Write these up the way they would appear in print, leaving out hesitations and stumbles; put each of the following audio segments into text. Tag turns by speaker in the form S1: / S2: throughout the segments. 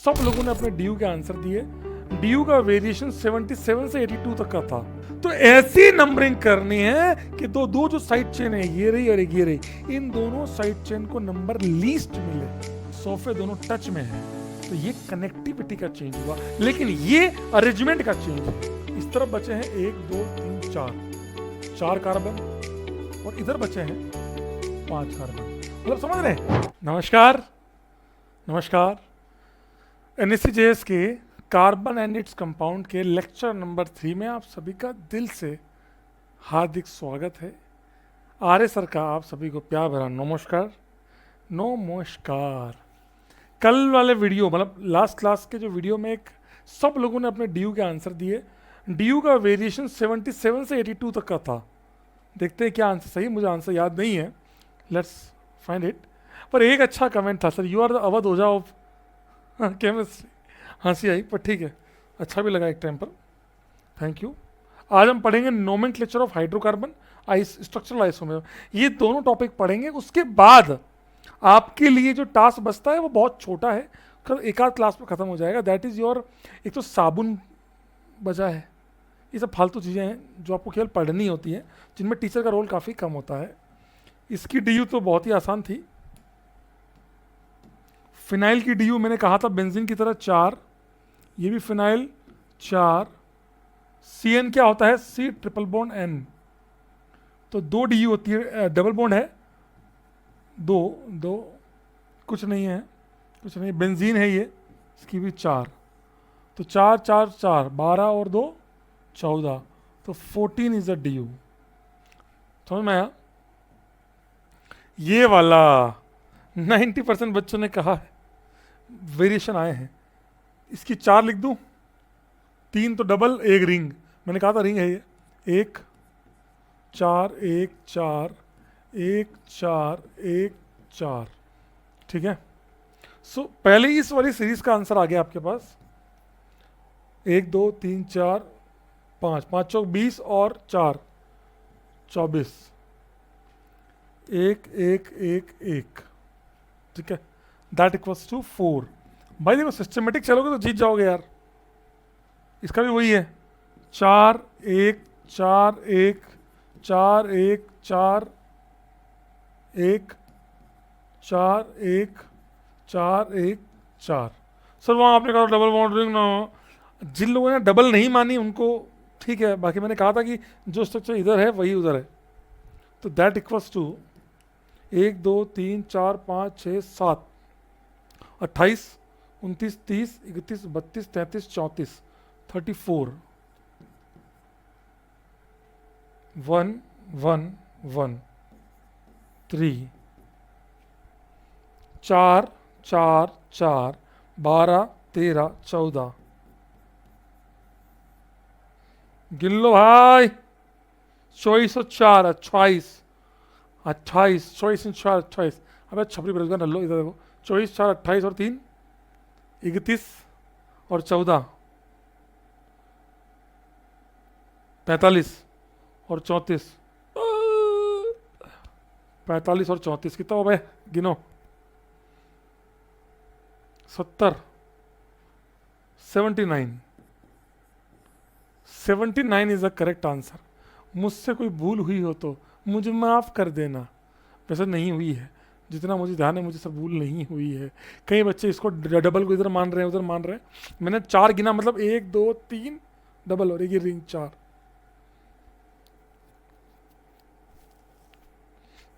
S1: सब लोगों ने अपने डी के आंसर दिए। डी का वेरिएशन 77 से 82 तक का था। तो ऐसी नंबरिंग करनी है कि दो जो साइड चेन है, ये रही और एक ये रही, इन दोनों साइड चेन को नंबर लीस्ट मिले। सोफे दोनों टच में है, तो ये कनेक्टिविटी का चेंज हुआ, लेकिन ये अरेंजमेंट का चेंज है। इस तरफ बचे हैं 1 2 3 4 कार्बन, और इधर बचे हैं 5 कार्बन। मतलब समझ रहे हैं? नमस्कार NSCJS के कार्बन एंड इट्स कंपाउंड के लेक्चर नंबर 3 में आप सभी का दिल से हार्दिक स्वागत है। आर्य सर का आप सभी को प्यार भरा नमस्कार। कल वाले वीडियो, मतलब लास्ट क्लास के जो वीडियो में एक सब लोगों ने अपने डी के आंसर दिए। डी का वेरिएशन 77 से 82 तक का था। देखते हैं क्या आंसर सही, मुझे आंसर याद नहीं है, लेट्स फाइंड इट। पर एक अच्छा कमेंट था, sir you are the Awadh Ojha of chemistry. हंसी आई, पर ठीक है, अच्छा भी लगा एक टाइम पर, थैंक यू। आज हम पढ़ेंगे nomenclature of hydrocarbon, structural isomer. ये दोनों टॉपिक पढ़ेंगे। उसके बाद आपके लिए जो टास्क बचता है वो बहुत छोटा है, एक आध क्लास में खत्म हो जाएगा। दैट इज योर, एक तो साबुन बचा है, ये सब फालतू चीज़ें हैं जो आपको केवल पढ़नी होती हैं, जिनमें टीचर का रोल काफ़ी कम होता है। इसकी डी तो बहुत ही आसान थी। फिनाइल की डी मैंने कहा था बेंजीन की तरह 4, ये भी फिनाइल 4। CN क्या होता है? C ट्रिपल बॉन्ड N, तो 2 डी होती है, डबल बॉन्ड है, 2 कुछ नहीं, बेंजीन है ये, इसकी भी 4, तो 4 4 4 12 और 2 14, तो 14 इज अ डी। समझ में आया? ये वाला 90% बच्चों ने कहा है, वेरिएशन आए हैं। इसकी 4 लिख दूं, 3 तो डबल, 1 रिंग, मैंने कहा था रिंग है ये। 1 4 1 4 1 4 1 4, ठीक है। सो पहले इस वाली सीरीज का आंसर आ गया आपके पास। 1 2 3 4 5 5 चौक 20 और 4 24, 1 1 1 1, ठीक है। That equals to 4। भाई देखो, सिस्टमेटिक चलोगे तो जीत जाओगे यार। इसका भी वही है, 4 1 4 1 4 1 4 1 4 1 4 1 4। सर वहाँ आपने कहा डबल बाउंड्रिंग ना, जिन लोगों ने डबल नहीं मानी उनको ठीक है, बाकी मैंने कहा था कि जो स्ट्रक्चर इधर है वही उधर है। तो दैट इक्वल्स टू 1 2 3 4 5 6 7 28 29 30 31 32 33 34 34 1 1 1 3 4 4 4 12 13 14। गिन लो भाई, 24 और 4 28 28, 24 और 4 28। अब छपरी बेरोजगार लो, इधर देखो, 24 4 28 और 3 31 और 14 45 और 34 45 और 34 कितना हो भाई? गिनो, 70 79 इज द करेक्ट आंसर। मुझसे कोई भूल हुई हो तो मुझे माफ़ कर देना। वैसे नहीं हुई है, जितना मुझे ध्यान है मुझे सब भूल नहीं हुई है। कई बच्चे इसको डबल को इधर मान रहे हैं उधर मान रहे हैं। मैंने 4 गिना, मतलब 1 2 3 डबल और एक ही रिंग 4।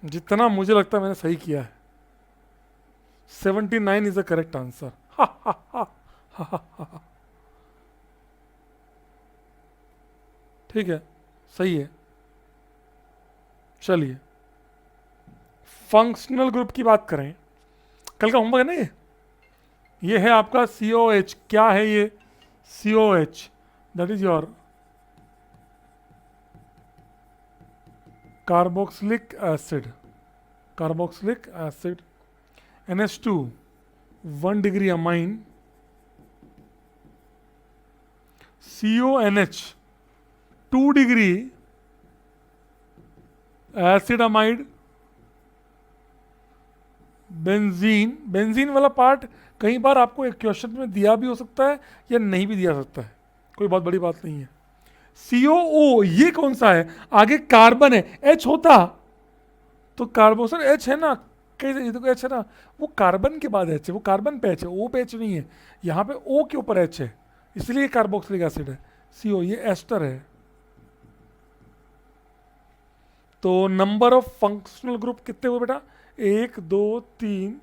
S1: जितना मुझे लगता है मैंने सही किया है। 79 इज द करेक्ट आंसर। ठीक है, सही है। चलिए, फंक्शनल ग्रुप की बात करें। कल का होमवर्क है ना ये है आपका COH। क्या है ये? COH, that is your carboxylic acid. NH2 1 degree amine, CONH 2 degree acid amide. Benzene वाला पार्ट कई बार आपको एक क्वेश्चन में दिया भी हो सकता है या नहीं भी दिया सकता है, कोई बहुत बड़ी बात नहीं है। COO ये कौन सा है, आगे कार्बन है, H होता तो कार्बोक्सिल H है ना, कहीं ये देखो H है ना, वो कार्बन के बाद H है, वो कार्बन पे H है, O पे H नहीं है, यहाँ पे O के ऊपर H है, इसलिए कार्बोक्सिलिक एसिड है। CO ये एस्टर है। तो नंबर ऑफ फंक्शनल ग्रुप कितने हुए बेटा, 1 2 3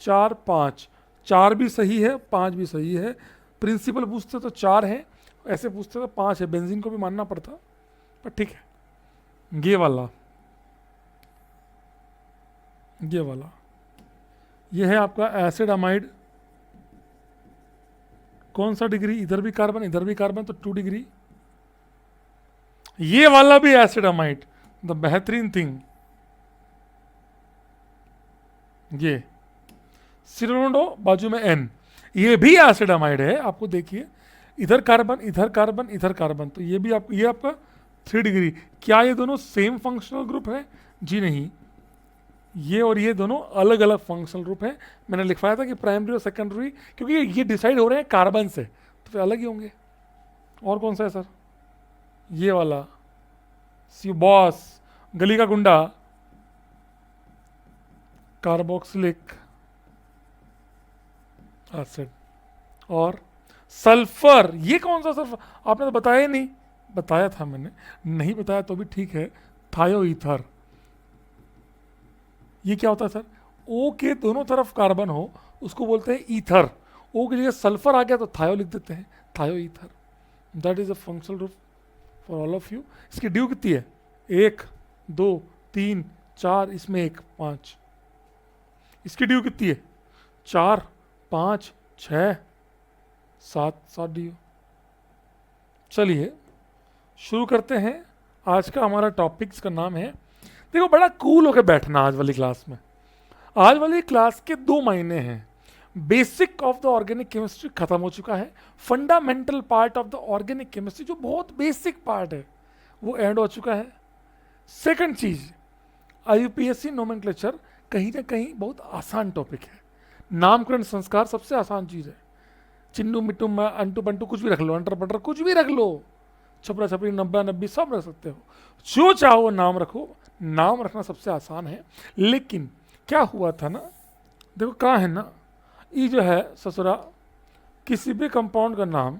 S1: 4 5, 4 भी सही है 5 भी सही है। प्रिंसिपल पूछते तो 4 है, ऐसे पूछते तो 5 है, बेंजीन को भी मानना पड़ता, पर ठीक है। ये वाला ये है आपका एसिड अमाइड, कौन सा डिग्री, इधर भी कार्बन इधर भी कार्बन, तो 2 डिग्री। ये वाला भी एसिड अमाइड, द बेहतरीन थिंग, ये सिरोडो बाजू में N, ये भी एसिड अमाइड है। आपको देखिए इधर कार्बन इधर कार्बन इधर कार्बन, तो ये भी ये आपका 3 डिग्री। क्या ये दोनों सेम फंक्शनल ग्रुप है, जी नहीं, ये और ये दोनों अलग अलग फंक्शनल ग्रुप हैं। मैंने लिखवाया था कि प्राइमरी और सेकेंडरी, क्योंकि ये डिसाइड हो रहे हैं कार्बन से, तो फिर अलग ही होंगे। और कौन सा है सर, ये वाला सी बॉस, गली का गुंडा, कार्बोक्सिलिक एसिड। और सल्फर, ये कौन सा सल्फर, आपने तो बताया ही नहीं, बताया था मैंने, नहीं बताया तो भी ठीक है, थायोईथर। ये क्या होता है सर, O के दोनों तरफ कार्बन हो उसको बोलते हैं ईथर, O की जगह सल्फर आ गया तो थायो लिख देते हैं, थायो ether. That is a functional group for all of you. इसकी ड्यू कितनी है, 1 2 3 4, इसमें 1 5। इसकी ड्यू कितनी है, 4 5 6 7 ड्यू। चलिए शुरू करते हैं। आज का हमारा टॉपिक्स का नाम है, देखो बड़ा कूल होकर बैठना आज वाली क्लास में। आज वाली क्लास के 2 महीने हैं। Basic of the organic chemistry खत्म हो चुका है, fundamental part of the organic chemistry जो बहुत बेसिक पार्ट है वो एंड हो चुका है। सेकंड चीज, IUPAC नोमेनक्लेचर कहीं ना कहीं बहुत आसान टॉपिक है। नामकरण संस्कार सबसे आसान चीज है, चिन्नू मिट्टू अंटू बंटू कुछ भी रख लो, अंटर पंटर कुछ भी रख लो, छपरा छपरी नब्बा नब्बी सब रख सकते हो, जो चाहो नाम रखो, नाम रखना सबसे आसान है। लेकिन क्या हुआ था ना, देखो कहाँ है ना, ये जो है ससुरा, किसी भी कंपाउंड का नाम,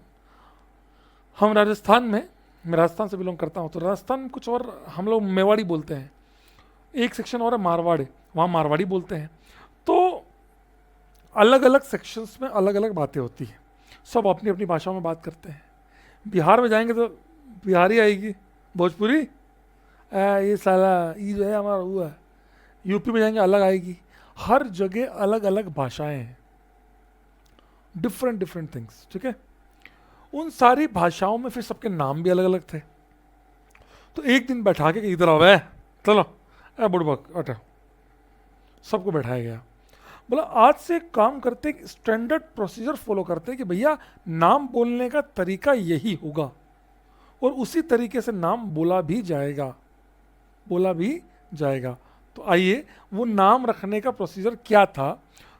S1: हम राजस्थान में, मैं राजस्थान से बिलोंग करता हूँ, तो राजस्थान में कुछ और हम लोग मेवाड़ी बोलते हैं, एक सेक्शन और है मारवाड़ी, वहाँ मारवाड़ी बोलते हैं। तो अलग अलग सेक्शंस में अलग अलग बातें होती हैं, सब अपनी अपनी भाषाओं में बात करते हैं। बिहार में जाएंगे तो बिहारी आएगी, भोजपुरी ये साला ये जो है हमारा हुआ है। यूपी में जाएंगे अलग आएगी, हर जगह अलग अलग भाषाएं हैं, डिफरेंट डिफरेंट थिंग्स, ठीक है। उन सारी भाषाओं में फिर सबके नाम भी अलग अलग थे। तो एक दिन बैठा के इधर आओ, चलो बुड़बक हटो, सबको बैठाया गया, बोला आज से काम करते, स्टैंडर्ड प्रोसीजर फॉलो करते कि भैया नाम बोलने का तरीका यही होगा और उसी तरीके से नाम बोला भी जाएगा, बोला भी जाएगा। तो आइए वो नाम रखने का प्रोसीजर क्या था।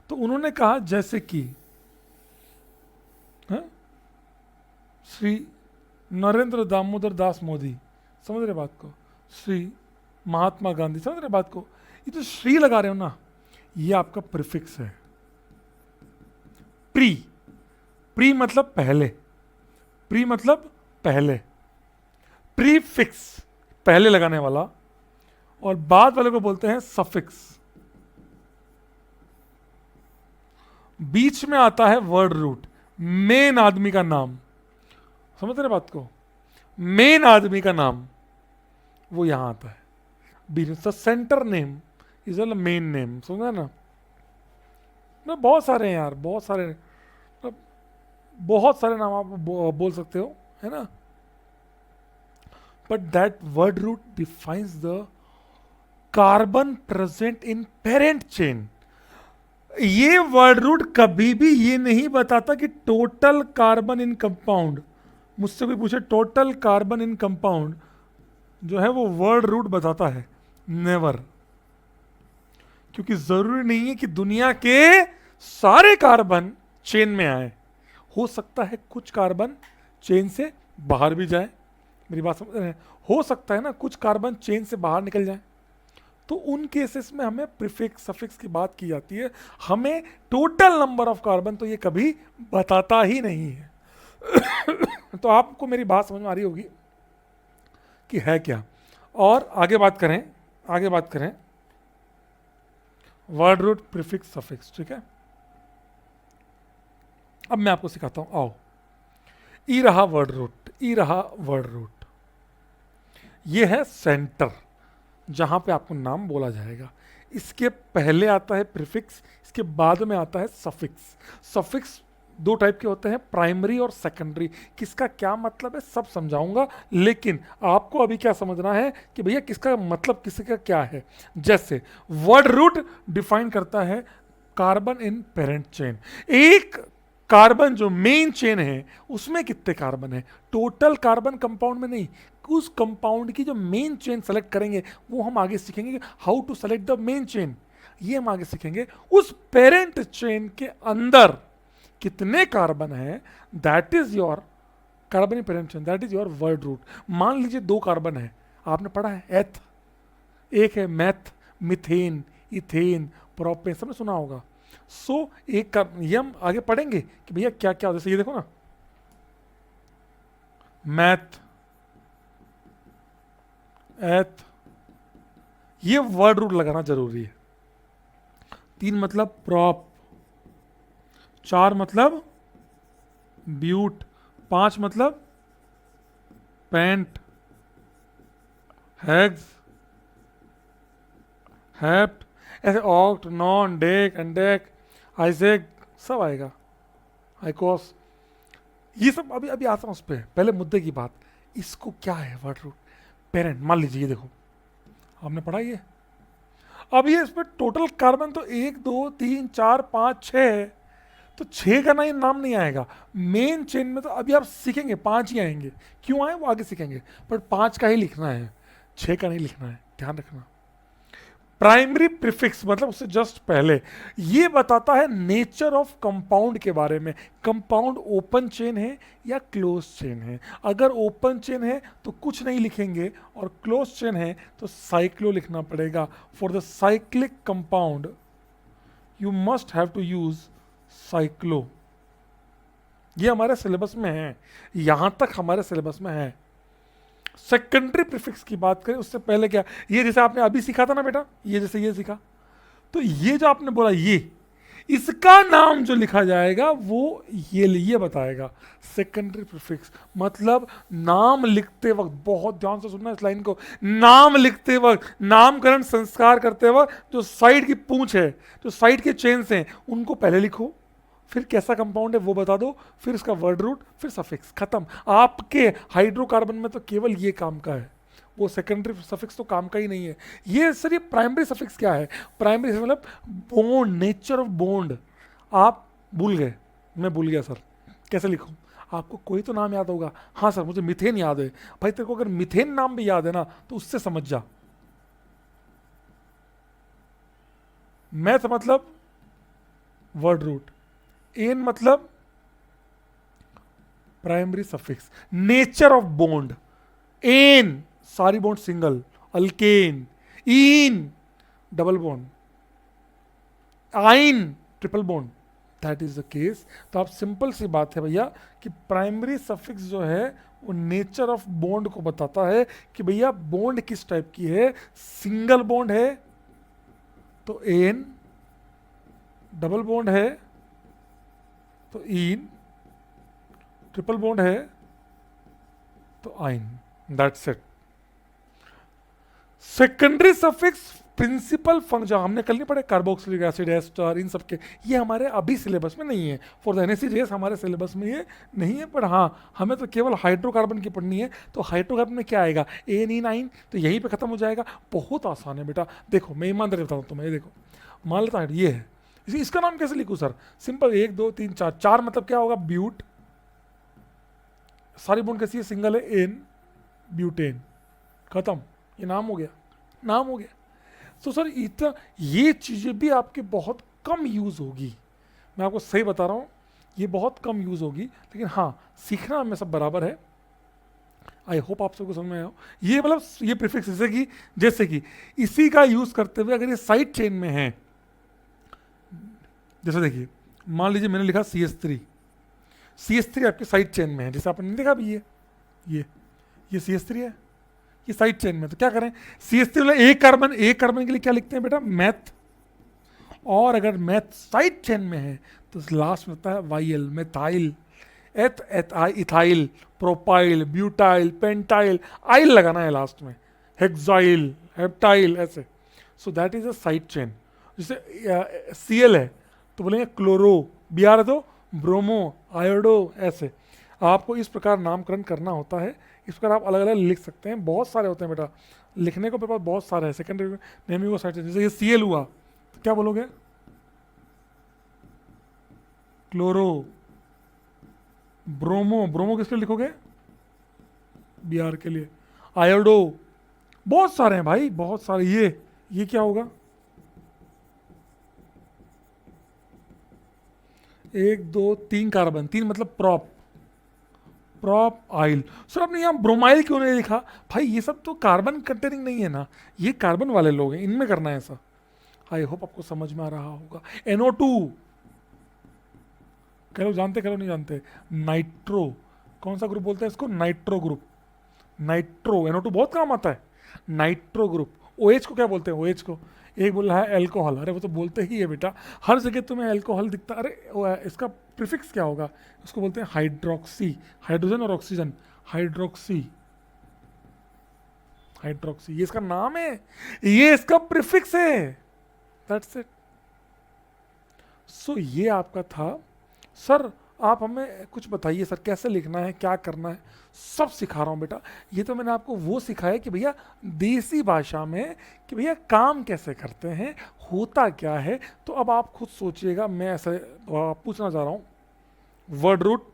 S1: तो उन्होंने कहा जैसे कि श्री नरेंद्र दामोदर दास मोदी, समझ रहे बात को, श्री महात्मा गांधी, समझ रहे बात को, ये जो श्री लगा रहे हो ना, ये आपका प्रीफिक्स है। प्री, प्री मतलब पहले, प्री मतलब पहले, प्रीफिक्स पहले लगाने वाला, और बाद वाले को बोलते हैं सफिक्स। बीच में आता है वर्ड रूट, मेन आदमी का नाम, समझ रहे बात को, मेन आदमी का नाम वो यहां आता है। बीच centre name is a main name, समझा ना। बहुत सारे हैं यार, बहुत सारे, बहुत सारे नाम आप बोल सकते हो, है ना। But that word root defines the carbon present in parent chain. ये वर्ड रूट कभी भी ये नहीं बताता कि टोटल कार्बन इन कंपाउंड, मुझसे कोई पूछे टोटल कार्बन इन कंपाउंड जो है वो वर्ड रूट बताता है, नेवर। क्योंकि जरूरी नहीं है कि दुनिया के सारे कार्बन चेन में आए, हो सकता है कुछ कार्बन चेन से बाहर भी जाए, मेरी बात समझ रहे हैं, हो सकता है ना कुछ कार्बन चेन से बाहर निकल जाए, तो उन केसेस में हमें प्रीफिक्स सफिक्स की बात की जाती है। हमें टोटल नंबर ऑफ कार्बन तो ये कभी बताता ही नहीं है। तो आपको मेरी बात समझ में आ रही होगी कि है क्या। और आगे बात करें वर्ड रूट प्रीफिक्स सफिक्स, ठीक है। अब मैं आपको सिखाता हूं, आओ। ई रहा वर्ड रूट, ये है सेंटर जहां पे आपको नाम बोला जाएगा। इसके पहले आता है प्रीफिक्स, इसके बाद में आता है सफिक्स। सफिक्स दो टाइप के होते हैं, प्राइमरी और सेकेंडरी। किसका क्या मतलब है सब समझाऊंगा, लेकिन आपको अभी क्या समझना है कि भैया किसका मतलब किसका क्या है। जैसे वर्ड रूट डिफाइन करता है कार्बन इन पेरेंट चेन। एक कार्बन जो मेन चेन है उसमें कितने कार्बन है, टोटल कार्बन कंपाउंड में नहीं, उस कंपाउंड की जो मेन चेन सेलेक्ट करेंगे वो हम आगे सीखेंगे, how to select the main chain, ये हम आगे सीखेंगे। उस पेरेंट चेन के अंदर कितने कार्बन है, that is your carbon parent chain, that is your word root. मान लीजिए दो कार्बन है, आपने पढ़ा है एथ, एक है मैथ, मिथेन, इथेन, प्रोपेन, सबने सुना होगा। सो एक का ये हम आगे पढ़ेंगे कि भैया क्या क्या, जैसे ये देखो ना, मैथ, एथ, ये वर्ड रूट लगाना जरूरी है। 3 मतलब प्रॉप, 4 मतलब ब्यूट, 5 मतलब पेंट, हेक्स, हेप्ट, ऐसे ऑक्ट, नॉन, डेक, एंडेक, आइजेक, सब आएगा, आइकोस, ये सब अभी अभी आता हूं उस पर। पहले मुद्दे की बात, इसको क्या है वर्ड रूट पेरेंट। मान लीजिए ये देखो, आपने पढ़ा ये, अब ये इस पर टोटल कार्बन तो 1 2 3 4 5 6 है, तो 6 का ना नाम नहीं आएगा मेन चेन में। तो अभी आप सीखेंगे 5 ही आएंगे, क्यों आए वो आगे सीखेंगे, पर 5 का ही लिखना है, 6 का नहीं लिखना है, ध्यान रखना। प्राइमरी प्रीफिक्स मतलब उससे जस्ट पहले ये बताता है नेचर ऑफ कंपाउंड के बारे में, कंपाउंड ओपन चेन है या क्लोज चेन है। अगर ओपन चेन है तो कुछ नहीं लिखेंगे, और क्लोज चेन है तो साइक्लो लिखना पड़ेगा। For the cyclic compound you must have to use cyclo. ये हमारे सिलेबस में है, यहां तक हमारे सिलेबस में है। सेकेंडरी प्रीफिक्स की बात करें उससे पहले क्या, ये जैसे आपने अभी सीखा था ना बेटा, ये जैसे ये सीखा, तो ये जो आपने बोला ये, इसका नाम जो लिखा जाएगा वो ये बताएगा सेकेंडरी प्रीफिक्स। मतलब नाम लिखते वक्त, बहुत ध्यान से सुनना इस लाइन को, नाम लिखते वक्त, नामकरण संस्कार करते वक्त जो साइड की पूंछ है, जो साइड के चेन्स हैं, उनको पहले लिखो, फिर कैसा कंपाउंड है वो बता दो, फिर इसका वर्ड रूट, फिर सफिक्स, खत्म। आपके हाइड्रोकार्बन में तो केवल ये काम का है, वो सेकेंडरी सफिक्स तो काम का ही नहीं है। ये सर, ये प्राइमरी सफिक्स क्या है, प्राइमरी मतलब बॉन्ड, नेचर ऑफ बॉन्ड। आप भूल गए, मैं भूल गया सर कैसे लिखूं, आपको कोई तो नाम याद होगा, हाँ सर मुझे मिथेन याद है। भाई तेरे को अगर मिथेन नाम भी याद है ना तो उससे समझ जा। मैथ मतलब वर्ड रूट, एन मतलब primary suffix, nature of bond, ane सारी bond single, alkane, ene double bond, yne triple bond, that is the case. तो आप सिंपल सी बात है भैया कि प्राइमरी सफिक्स जो है वो नेचर ऑफ बॉन्ड को बताता है कि भैया बॉन्ड किस टाइप की है। सिंगल बॉन्ड है तो एन, डबल बॉन्ड है तो इन, ट्रिपल बॉन्ड है तो yne, that's it. Secondary suffix principal function हमने कल नहीं पढ़े, कार्बोक्सिलिक एसिड, एस्टर, इन सब के, ये हमारे अभी सिलेबस में नहीं है। फॉर द NaCl हमारे सिलेबस में ये नहीं है, पर हाँ हमें तो केवल हाइड्रोकार्बन की पढ़नी है। तो हाइड्रोकार्बन में क्या आएगा, एन तो यहीं पे खत्म हो जाएगा। बहुत आसान है बेटा, देखो मैं ईमानदारी बताता हूँ तुम्हें, ये देखो मान लेता है ये है, इसका नाम कैसे लिखूं सर, सिंपल 1 2 3 4, 4 मतलब क्या होगा ब्यूट, सारी बॉन्ड कैसी है सिंगल है, एन ब्यूटेन, खत्म, ये नाम हो गया, नाम हो गया। तो सर इतना ये चीजें भी आपके बहुत कम यूज होगी, मैं आपको सही बता रहा हूँ। ये बहुत कम यूज़ होगी, लेकिन हाँ सीखना में सब बराबर है। आई होप आप सबको समझ में आया हो। ये मतलब ये प्रीफिक्स जैसे कि इसी का यूज़ करते हुए अगर ये साइड चेन में है, जैसे देखिए मान लीजिए मैंने लिखा CH3, CH3 आपके साइड चेन में है, जैसे आपने देखा भी ये CH3 है, ये साइड चेन में। तो क्या करें, CH3 मतलब एक कार्बन के लिए क्या लिखते हैं बेटा, मैथ। और अगर मैथ साइड चेन में है तो लास्ट में होता है yl, methyl, ethyl, propyl, butyl, pentyl, yl लगाना है लास्ट में, हेक्साइल, हेप्टाइल, ऐसे। So that is a side chain. जैसे Cl है तो बोलेंगे क्लोरो, Br है तो ब्रोमो, आयोडो, ऐसे। आपको इस प्रकार नामकरण करना होता है, इस प्रकार आप अलग अलग लिख सकते हैं। बहुत सारे होते हैं बेटा, लिखने को पेपर बहुत सारे हैं। सेकेंडरी नेमिंग साइड चेन, जैसे ये Cl हुआ तो क्या बोलोगे, क्लोरो, ब्रोमो, ब्रोमो किसके लिए लिखोगे, Br के लिए, आयोडो, बहुत सारे हैं भाई, बहुत सारे। ये क्या होगा, 1 2 3 कार्बन, 3 मतलब प्रॉप आइल। सर आपने यहाँ ब्रोमाइल क्यों नहीं लिखा, भाई ये सब तो कार्बन कंटेनिंग नहीं है ना, ये कार्बन वाले लोग हैं, इनमें करना है ऐसा। आई होप आपको समझ में आ रहा होगा। NO2 कह लो जानते, कह लो नहीं जानते। नाइट्रो, कौन सा ग्रुप बोलते हैं इसको, नाइट्रो ग्रुप, नाइट्रो। NO2 बहुत काम आता है, नाइट्रो ग्रुप। OH को क्या बोलते हैं, OH को एक बोल रहा है एल्कोहल, अरे वो तो बोलते ही है बेटा, हर जगह तुम्हें एल्कोहल दिखता। अरे इसका प्रीफिक्स क्या होगा, उसको बोलते हैं हाइड्रोक्सी, हाइड्रोजन और ऑक्सीजन, हाइड्रोक्सी, हाइड्रोक्सी, ये इसका नाम है, ये इसका प्रीफिक्स है, दैट्स इट। सो ये आपका था। सर आप हमें कुछ बताइए सर, कैसे लिखना है, क्या करना है, सब सिखा रहा हूँ बेटा। ये तो मैंने आपको वो सिखाया कि भैया देसी भाषा में कि भैया काम कैसे करते हैं, होता क्या है। तो अब आप खुद सोचिएगा, मैं ऐसे पूछना चाह रहा हूँ, वर्ड रूट,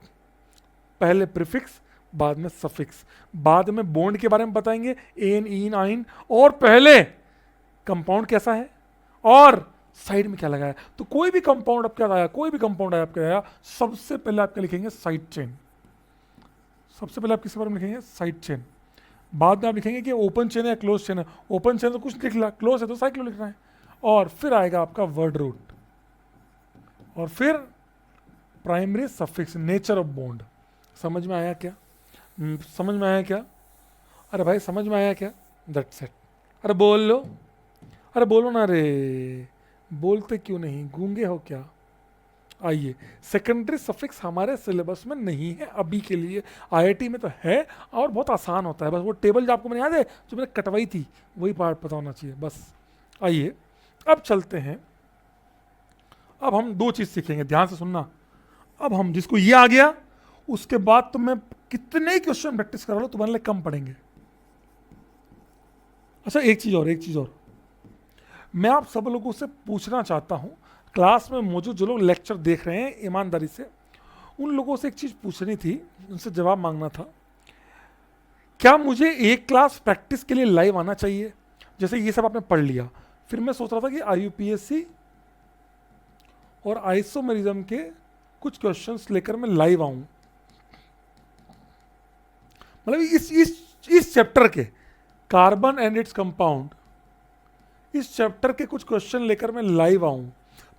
S1: पहले प्रीफिक्स, बाद में सफिक्स, बाद में बॉन्ड के बारे में बताएंगे, एन, इन, आइन, और पहले कंपाउंड कैसा है और साइड में क्या लगाया। तो कोई भी कंपाउंड आपके आया, कोई भी कंपाउंड आपके आया, सबसे पहले आपके लिखेंगे साइड चेन। सबसे पहले आप किसके बारे में लिखेंगे, साइड चेन। बाद में आप लिखेंगे कि ओपन चेन है या क्लोज चेन है। ओपन चेन तो कुछ लिख लिया, क्लोज है तो साइक्लो लिखना है। और फिर आएगा आपका वर्ड रूट, और फिर primary suffix, nature of bond. समझ में आया क्या, समझ में आया क्या, अरे भाई समझ में आया क्या, दैट्स इट। अरे बोल लो, अरे बोलो ना रे, बोलते क्यों नहीं, गूंगे हो क्या। आइए, सेकेंडरी सफिक्स हमारे सिलेबस में नहीं है अभी के लिए, IIT में तो है और बहुत आसान होता है। बस वो टेबल जो आपको मैंने याद है, जो मैंने कटवाई थी, वही पार्ट पता होना चाहिए बस। आइए अब चलते हैं, अब हम 2 चीज़ सीखेंगे, ध्यान से सुनना। अब हम जिसको ये आ गया, उसके बाद तो मैं कितने क्वेश्चन प्रैक्टिस करा लो, तुम्हारे लिए कम पड़ेंगे। अच्छा एक चीज़ और, मैं आप सब लोगों से पूछना चाहता हूं, क्लास में मौजूद जो लोग लेक्चर देख रहे हैं ईमानदारी से, उन लोगों से एक चीज़ पूछनी थी, उनसे जवाब मांगना था। क्या मुझे एक क्लास प्रैक्टिस के लिए लाइव आना चाहिए, जैसे ये सब आपने पढ़ लिया, फिर मैं सोच रहा था कि IUPAC और आइसोमेरिज्म के कुछ क्वेश्चंस लेकर मैं लाइव आऊं, मतलब इस चैप्टर के कार्बन एंड इट्स कंपाउंड, इस चैप्टर के कुछ क्वेश्चन लेकर मैं लाइव आऊं।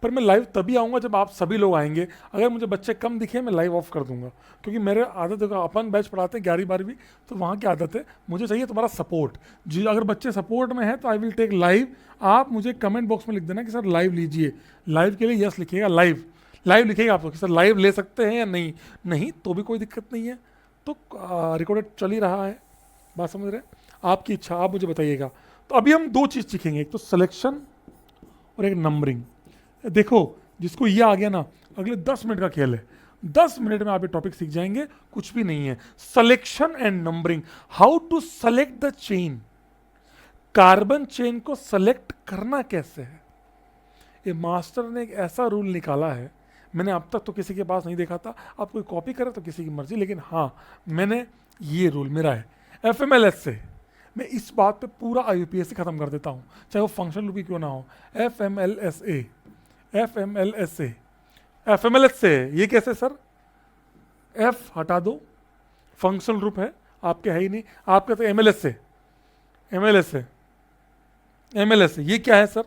S1: पर मैं लाइव तभी आऊँगा जब आप सभी लोग आएंगे। अगर मुझे बच्चे कम दिखे मैं लाइव ऑफ कर दूंगा, क्योंकि मेरे आदत है, अपन बैच पढ़ाते हैं 11वीं 12वीं, तो वहाँ की आदत है, मुझे चाहिए तुम्हारा सपोर्ट। जी अगर बच्चे सपोर्ट में हैं तो आई विल टेक लाइव। आप मुझे कमेंट बॉक्स में लिख देना कि सर लाइव लीजिए, लाइव के लिए यस लिखिएगा, लाइव लिखिएगा आप तो कि सर लाइव ले सकते हैं या नहीं, नहीं तो भी कोई दिक्कत नहीं है, तो रिकॉर्डेड चल ही रहा है, बात समझ रहे हैं, आपकी इच्छा, आप मुझे बताइएगा। तो अभी हम 2 चीज़ सीखेंगे, एक तो सिलेक्शन और एक नंबरिंग। देखो जिसको ये आ गया ना, अगले 10 मिनट का खेल है, 10 मिनट में आप ये टॉपिक सीख जाएंगे, कुछ भी नहीं है। Selection and numbering, how to select the chain, carbon chain को सेलेक्ट करना कैसे है। ये मास्टर ने एक ऐसा रूल निकाला है, मैंने अब तक तो किसी के पास नहीं देखा था, आप कोई कॉपी करे तो किसी की मर्जी, लेकिन हाँ मैंने ये रूल मेरा है। FMLS से मैं इस बात पे पूरा IUPAC खत्म कर देता हूँ, चाहे वो फंक्शनल रूप ही क्यों ना हो। FMLSA F M L S से है। ये कैसे सर? एफ हटा दो, फंक्शनल ग्रुप है, आपके है ही नहीं, आपके तो एम एल एस से, एम एल एस से, एम एल एस से। ये क्या है सर?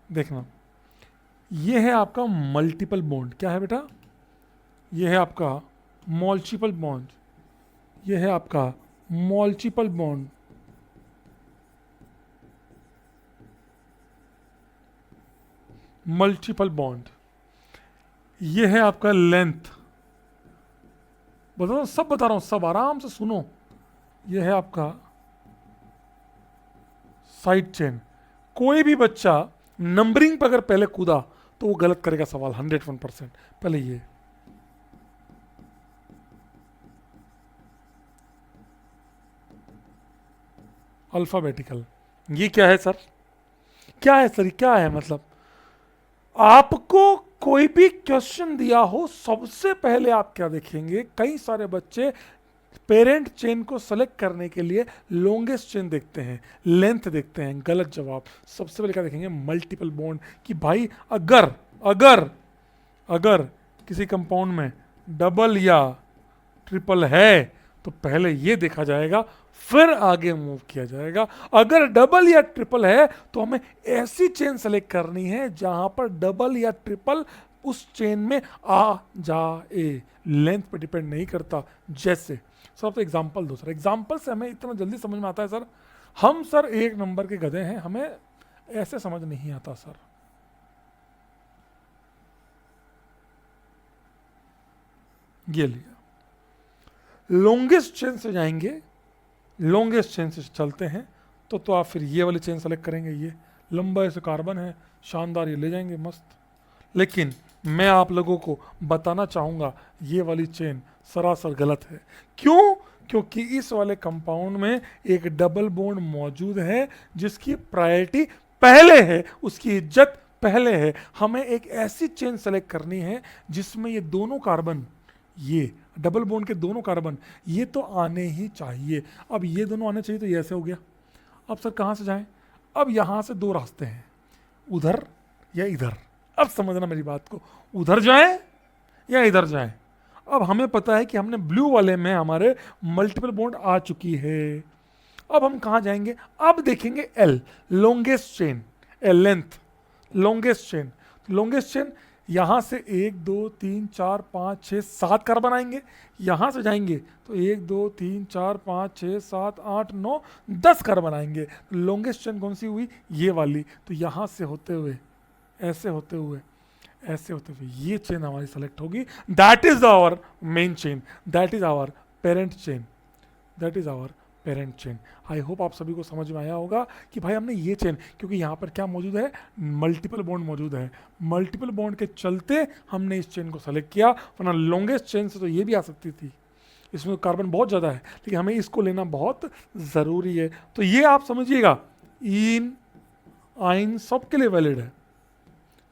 S1: देखना, ये है आपका मल्टीपल बॉन्ड। क्या है बेटा? ये है आपका मल्टीपल बॉन्ड, ये है आपका मल्टीपल बॉन्ड। मल्टीपल बॉन्ड, ये है आपका लेंथ। बता रहा हूं, सब बता रहा हूं, सब आराम से सुनो। ये है आपका साइड चेन। कोई भी बच्चा नंबरिंग पर अगर पहले कूदा तो वो गलत करेगा सवाल 101%। पहले ये अल्फाबेटिकल, ये क्या है सर? क्या है सर? क्या है मतलब? आपको कोई भी क्वेश्चन दिया हो, सबसे पहले आप क्या देखेंगे? कई सारे बच्चे पेरेंट चेन को सेलेक्ट करने के लिए लॉन्गेस्ट चेन देखते हैं, लेंथ देखते हैं। गलत जवाब। सबसे पहले क्या देखेंगे? Multiple bond. कि भाई अगर अगर अगर किसी कंपाउंड में डबल या ट्रिपल है तो पहले ये देखा जाएगा, फिर आगे मूव किया जाएगा। अगर डबल या ट्रिपल है तो हमें ऐसी चेन सेलेक्ट करनी है जहां पर डबल या ट्रिपल उस चेन में आ जाए। लेंथ पे डिपेंड नहीं करता। जैसे सर, आप तो एग्जाम्पल दो सर। एग्जाम्पल से हमें इतना जल्दी समझ में आता है सर। हम सर एक नंबर के गधे हैं, हमें ऐसे समझ नहीं आता सर। ये लिया, लॉन्गेस्ट चेन से जाएंगे, लॉन्गेस्ट चेन से चलते हैं तो आप फिर ये वाली चेन सेलेक्ट करेंगे। ये लंबा ऐसे कार्बन है, शानदार, ये ले जाएंगे मस्त। लेकिन मैं आप लोगों को बताना चाहूँगा ये वाली चेन सरासर गलत है। क्यों? क्योंकि इस वाले कंपाउंड में एक डबल बॉन्ड मौजूद है जिसकी प्रायोरिटी पहले है, उसकी इज्जत पहले है। हमें एक ऐसी चेन सेलेक्ट करनी है जिसमें ये दोनों कार्बन, ये डबल बॉन्ड के दोनों कार्बन, ये तो आने ही चाहिए। अब ये दोनों आने चाहिए तो ये ऐसे हो गया। अब सर कहाँ से जाएं? अब यहाँ से दो रास्ते हैं, उधर या इधर। अब समझना मेरी बात को, उधर जाएं या इधर जाएं। अब हमें पता है कि हमने ब्लू वाले में हमारे मल्टीपल बॉन्ड आ चुकी है। अब हम कहाँ जाएंगे? अब देखेंगे L, longest chain, L length, longest chain. Longest chain यहाँ से 1 2 3 4 5 6 7 कार्बन आएंगे। यहाँ से जाएंगे तो 1 2 3 4 5 6 7 8 9 10 कार्बन आएंगे। लॉन्गेस्ट चेन कौन सी हुई? ये वाली। तो यहाँ से होते हुए, ऐसे होते हुए, ऐसे होते हुए ये चेन हमारी सेलेक्ट होगी। That is our main chain, that is our parent chain, that is our parent chain. I hope आप सभी को समझ में आया होगा कि भाई हमने ये चेन, क्योंकि यहाँ पर क्या मौजूद है? मल्टीपल बॉन्ड मौजूद है। मल्टीपल बॉन्ड के चलते हमने इस चेन को सेलेक्ट किया, वरना लॉन्गेस्ट चेन से तो ये भी आ सकती थी। इसमें तो कार्बन बहुत ज़्यादा है, लेकिन हमें इसको लेना बहुत ज़रूरी है। तो ये आप समझिएगा, इन आइन सबके लिए वैलिड है,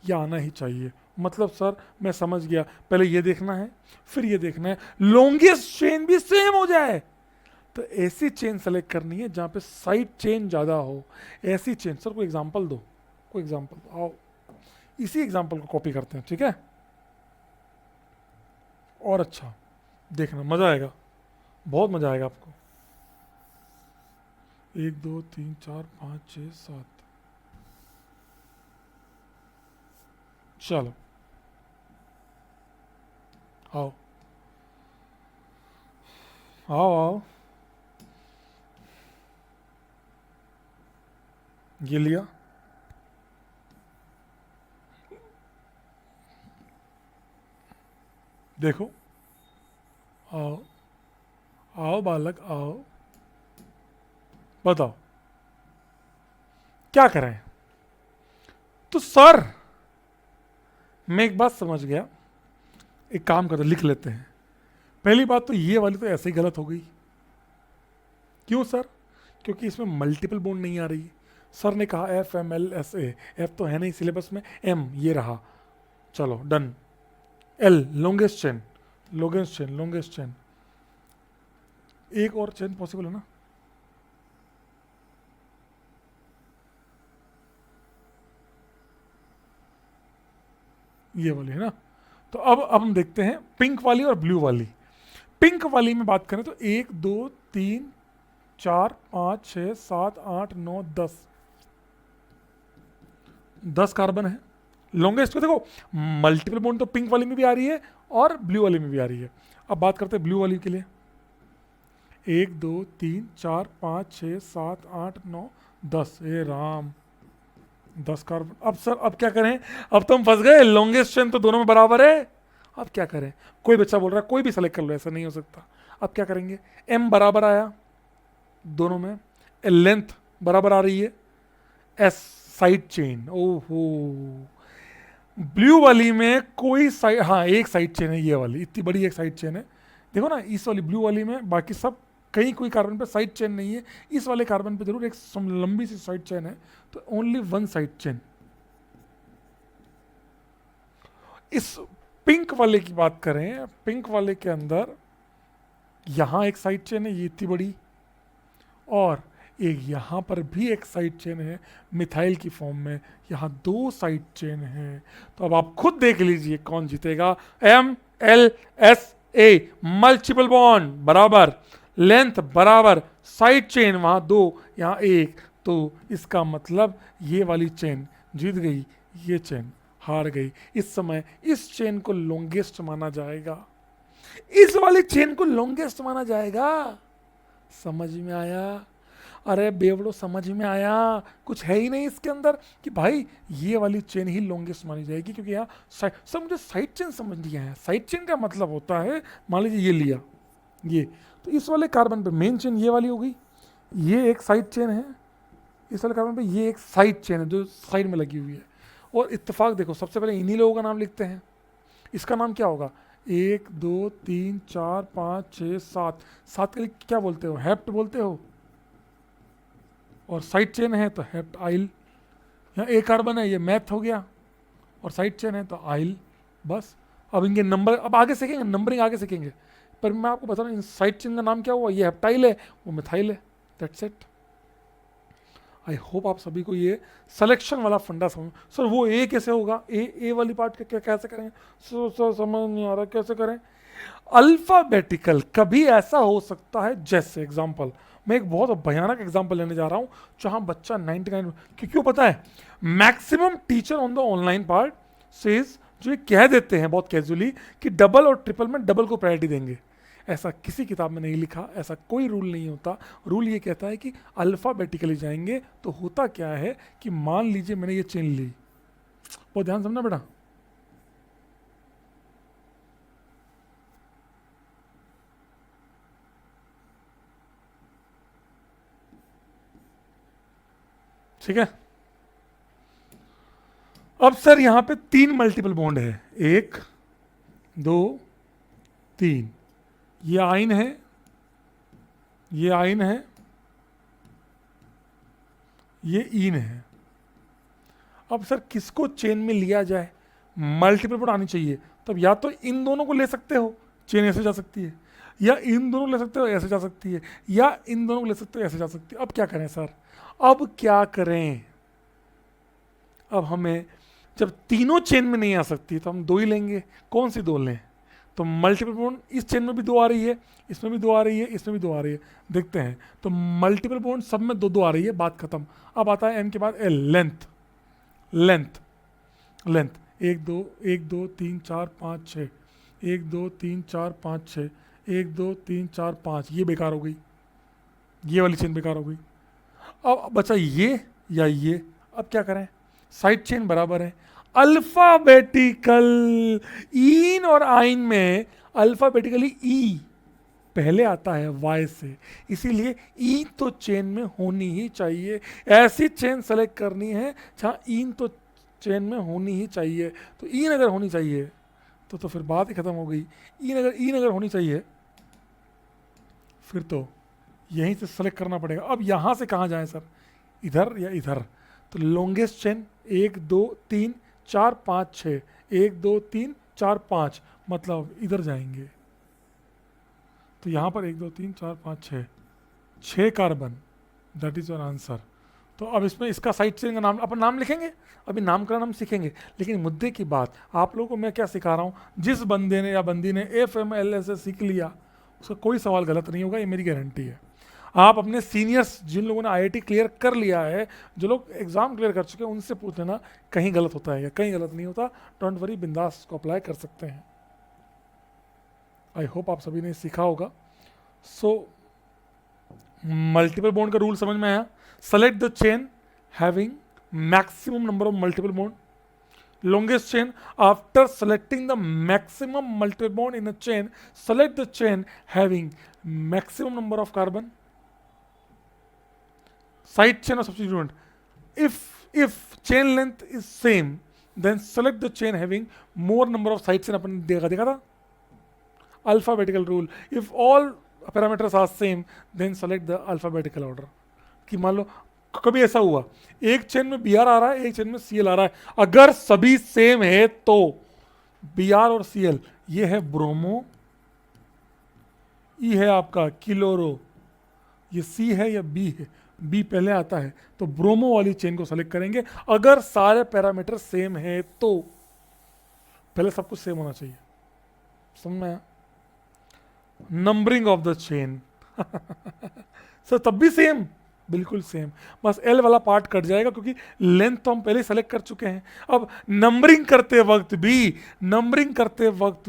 S1: ये आना ही चाहिए। मतलब सर मैं समझ गया, पहले ये देखना है, फिर ये देखना है, लॉन्गेस्ट चेन भी सेम हो जाए। तो ऐसी चेन सेलेक्ट करनी है जहां पे साइड चेन ज़्यादा हो। ऐसी चेन, सर कोई एग्जांपल दो, कोई एग्जांपल दो। आओ इसी एग्जांपल को कॉपी करते हैं, ठीक है? और अच्छा देखना, मज़ा आएगा, बहुत मज़ा आएगा आपको। 1 2 3 4 5 6 7, चलो आओ आओ आओ। ये लिया, देखो, आओ आओ बालक आओ, बताओ क्या करें? तो सर मैं एक बात समझ गया, एक काम करते, लिख लेते हैं। पहली बात तो ये वाली तो ऐसे ही गलत हो गई। क्यों सर? क्योंकि इसमें मल्टीपल बॉन्ड नहीं आ रही। सर ने कहा F M L S A, F तो है नहीं सिलेबस में, एम ये रहा, चलो done. L longest chain, longest chain, longest chain. एक और चेन पॉसिबल है ना? ये वाली है ना? तो अब हम देखते हैं पिंक वाली और ब्लू वाली। पिंक वाली में बात करें तो 1 2 3 4 5 6 7 8 9 10 कार्बन है। लॉन्गेस्ट को देखो, मल्टीपल बॉन्ड तो पिंक वाली में भी आ रही है और ब्लू वाली में भी आ रही है। अब बात करते हैं ब्लू वाली के लिए। 1 2 3 4 5 6 7 8 9 10, ए राम, 10 कार्बन। अब सर अब क्या करें, अब तो हम फंस गए, लॉन्गेस्ट चेन तो दोनों में बराबर है। अब क्या करें, कोई बच्चा बोल रहा है कोई भी सेलेक्ट कर लो, ऐसा नहीं हो सकता। अब क्या करेंगे, एम बराबर आया दोनों में, लेंथ बराबर आ रही है, एस साइड चेन। ओहो, ब्लू वाली में कोई साइड, हाँ एक साइड चेन है, ये वाली इतनी बड़ी एक साइड चेन है। देखो ना, इस वाली ब्लू वाली में बाकी सब कहीं कोई कार्बन पे साइड चेन नहीं है, इस वाले कार्बन पे जरूर एक लंबी सी साइड चेन है, तो ओनली वन साइड चेन। इस पिंक वाले की बात करें, पिंक वाले के अंदर यहां एक साइड चेन है, ये इतनी बड़ी, और एक यहां पर भी एक साइड चेन है मिथाइल की फॉर्म में, यहां 2 साइड चेन है। तो अब आप खुद देख लीजिए कौन जीतेगा। M L S A, multiple bond बराबर, लेंथ बराबर, साइड चेन वहां 2 यहां 1, तो इसका मतलब ये वाली चेन जीत गई, ये चेन हार गई। इस समय इस चेन को लॉन्गेस्ट माना जाएगा, इस वाली चेन को लॉन्गेस्ट माना जाएगा। समझ में आया? अरे बेवड़ो, समझ में आया? कुछ है ही नहीं इसके अंदर कि भाई ये वाली चेन ही लॉन्गेस्ट मानी जाएगी, क्योंकि यहाँ सब मुझे साइड चेन समझ लिया है। साइड चेन का मतलब होता है, मान लीजिए ये लिया, ये तो इस वाले कार्बन पे मेन चेन ये वाली हो गई, ये एक साइड चेन है, इस वाले कार्बन पे ये एक साइड चेन है जो साइड में लगी हुई है। और इत्तेफाक देखो, सबसे पहले इन्हीं लोगों का नाम लिखते हैं। इसका नाम क्या होगा, 1 2 3 4 5 6 7, 7 के लिए क्या बोलते हो, हेप्ट बोलते हो, और साइड चेन है तो हेप्ट आइल। यहाँ एक कार्बन है, ये मैथ हो गया, और साइड चेन है तो आइल। बस अब इनके नंबर अब आगे सीखेंगे, नंबरिंग आगे सीखेंगे, पर मैं आपको बता रहा हूँ इन साइड चेन का नाम क्या हुआ, ये हेप्टाइल है, वो मिथाइल है, दैट्स इट। आई होप आप सभी को ये सिलेक्शन वाला फंडा समझ। सर वो ए कैसे होगा, ए वाली पार्ट क्या कैसे करेंगे, सर समझ नहीं आ रहा, कैसे करें। अल्फाबेटिकल कभी ऐसा हो सकता है, जैसे एग्जांपल मैं एक बहुत भयानक एग्जांपल लेने जा रहा हूं, जहां बच्चा 99, क्यों पता है, maximum teacher on the online part says, जो ये कह देते हैं बहुत कैजुअली कि डबल और ट्रिपल में डबल को प्रायोरिटी देंगे। ऐसा किसी किताब में नहीं लिखा, ऐसा कोई रूल नहीं होता। रूल ये कहता है कि अल्फाबेटिकली जाएंगे। तो होता क्या है कि मान लीजिए मैंने ये चेन ली, बहुत ध्यान समझना बेटा, ठीक है। अब सर यहां पे 3 मल्टीपल बॉन्ड है, 1 2 3, ये आइन है, ये आइन है, ये ईन है। अब सर किसको चेन में लिया जाए, मल्टीपल बॉन्ड आनी चाहिए, तब या तो इन दोनों को ले सकते हो, चेन ऐसे जा सकती है, या इन दोनों को ले सकते हो ऐसे जा सकती है, या इन दोनों को ले सकते हो ऐसे जा सकती है। अब क्या करें सर, अब क्या करें, अब हमें जब तीनों चेन में नहीं आ सकती तो हम 2 ही लेंगे। कौन सी 2 लें, तो मल्टीपल बॉन्ड इस चेन में भी 2 आ रही है, इसमें भी 2 आ रही है, इसमें भी 2 आ रही है, देखते हैं। तो मल्टीपल बॉन्ड सब में 2 2 आ रही है, बात खत्म। अब आता है एम के बाद एल, लेंथ, लेंथ, लेंथ 1 2 1 2 3 4 5 6, 1 2 3 4 5 6, 1 2 3 4 5, ये बेकार हो गई, ये वाली चेन बेकार हो गई। अब बचा ये या ये, अब क्या करें, साइड चेन बराबर है। अल्फाबेटिकल ईन और आइन में अल्फाबेटिकली ई पहले आता है वाई से, इसीलिए ई तो चेन में होनी ही चाहिए। ऐसी चेन सेलेक्ट करनी है जहां ईन तो चेन में होनी ही चाहिए। तो ईन अगर होनी चाहिए तो फिर बात ही खत्म हो गई। ईन अगर होनी चाहिए फिर तो यहीं से सेलेक्ट करना पड़ेगा। अब यहां से कहाँ जाए सर, इधर या इधर, तो लॉन्गेस्ट चेन 1 2 3 4 5 6, 1 2 3 4 5, मतलब इधर जाएंगे। तो यहां पर 1 2 3 4 5 6, 6 carbon, that is your answer. तो अब इसमें इसका साइड चेन का नाम अपन नाम लिखेंगे, अभी नामकरण हम सीखेंगे, लेकिन मुद्दे की बात आप लोगों को मैं क्या सिखा रहा हूँ, जिस बंदे ने या बंदी ने FMLS सीख लिया उसका कोई सवाल गलत नहीं होगा, ये मेरी गारंटी है। आप अपने सीनियर्स जिन लोगों ने IIT क्लियर कर लिया है, जो लोग एग्जाम क्लियर कर चुके हैं, उनसे पूछ लेना कहीं गलत होता है या कहीं गलत नहीं होता। डोंट वरी, बिंदास को अप्लाई कर सकते हैं। आई होप आप सभी ने सीखा होगा। सो मल्टीपल बॉन्ड का रूल समझ में आया। Select the chain having maximum number of multiple bond, longest chain. After selecting the maximum multiple bond in a chain, select the chain having maximum number of carbon. Side chain or substituent. If chain length is same, then select the chain having more number of side chain. अपन देखा था alphabetical rule. If all parameters are same, then select the alphabetical order. कि मान लो कभी ऐसा हुआ एक chain में Br आ रहा है, एक चेन में Cl आ रहा है, अगर सभी सेम है तो Br और Cl, ये है ब्रोमो, E है आपका किलोरो, ये C है या B है, B पहले आता है, तो ब्रोमो वाली चेन को सेलेक्ट करेंगे। अगर सारे पैरामीटर सेम है तो पहले सब कुछ सेम होना चाहिए। समझ में आया? Numbering of the chain sir तब भी सेम, बिल्कुल सेम, बस एल वाला पार्ट कट जाएगा क्योंकि लेंथ तो हम पहले सेलेक्ट कर चुके हैं। अब नंबरिंग करते वक्त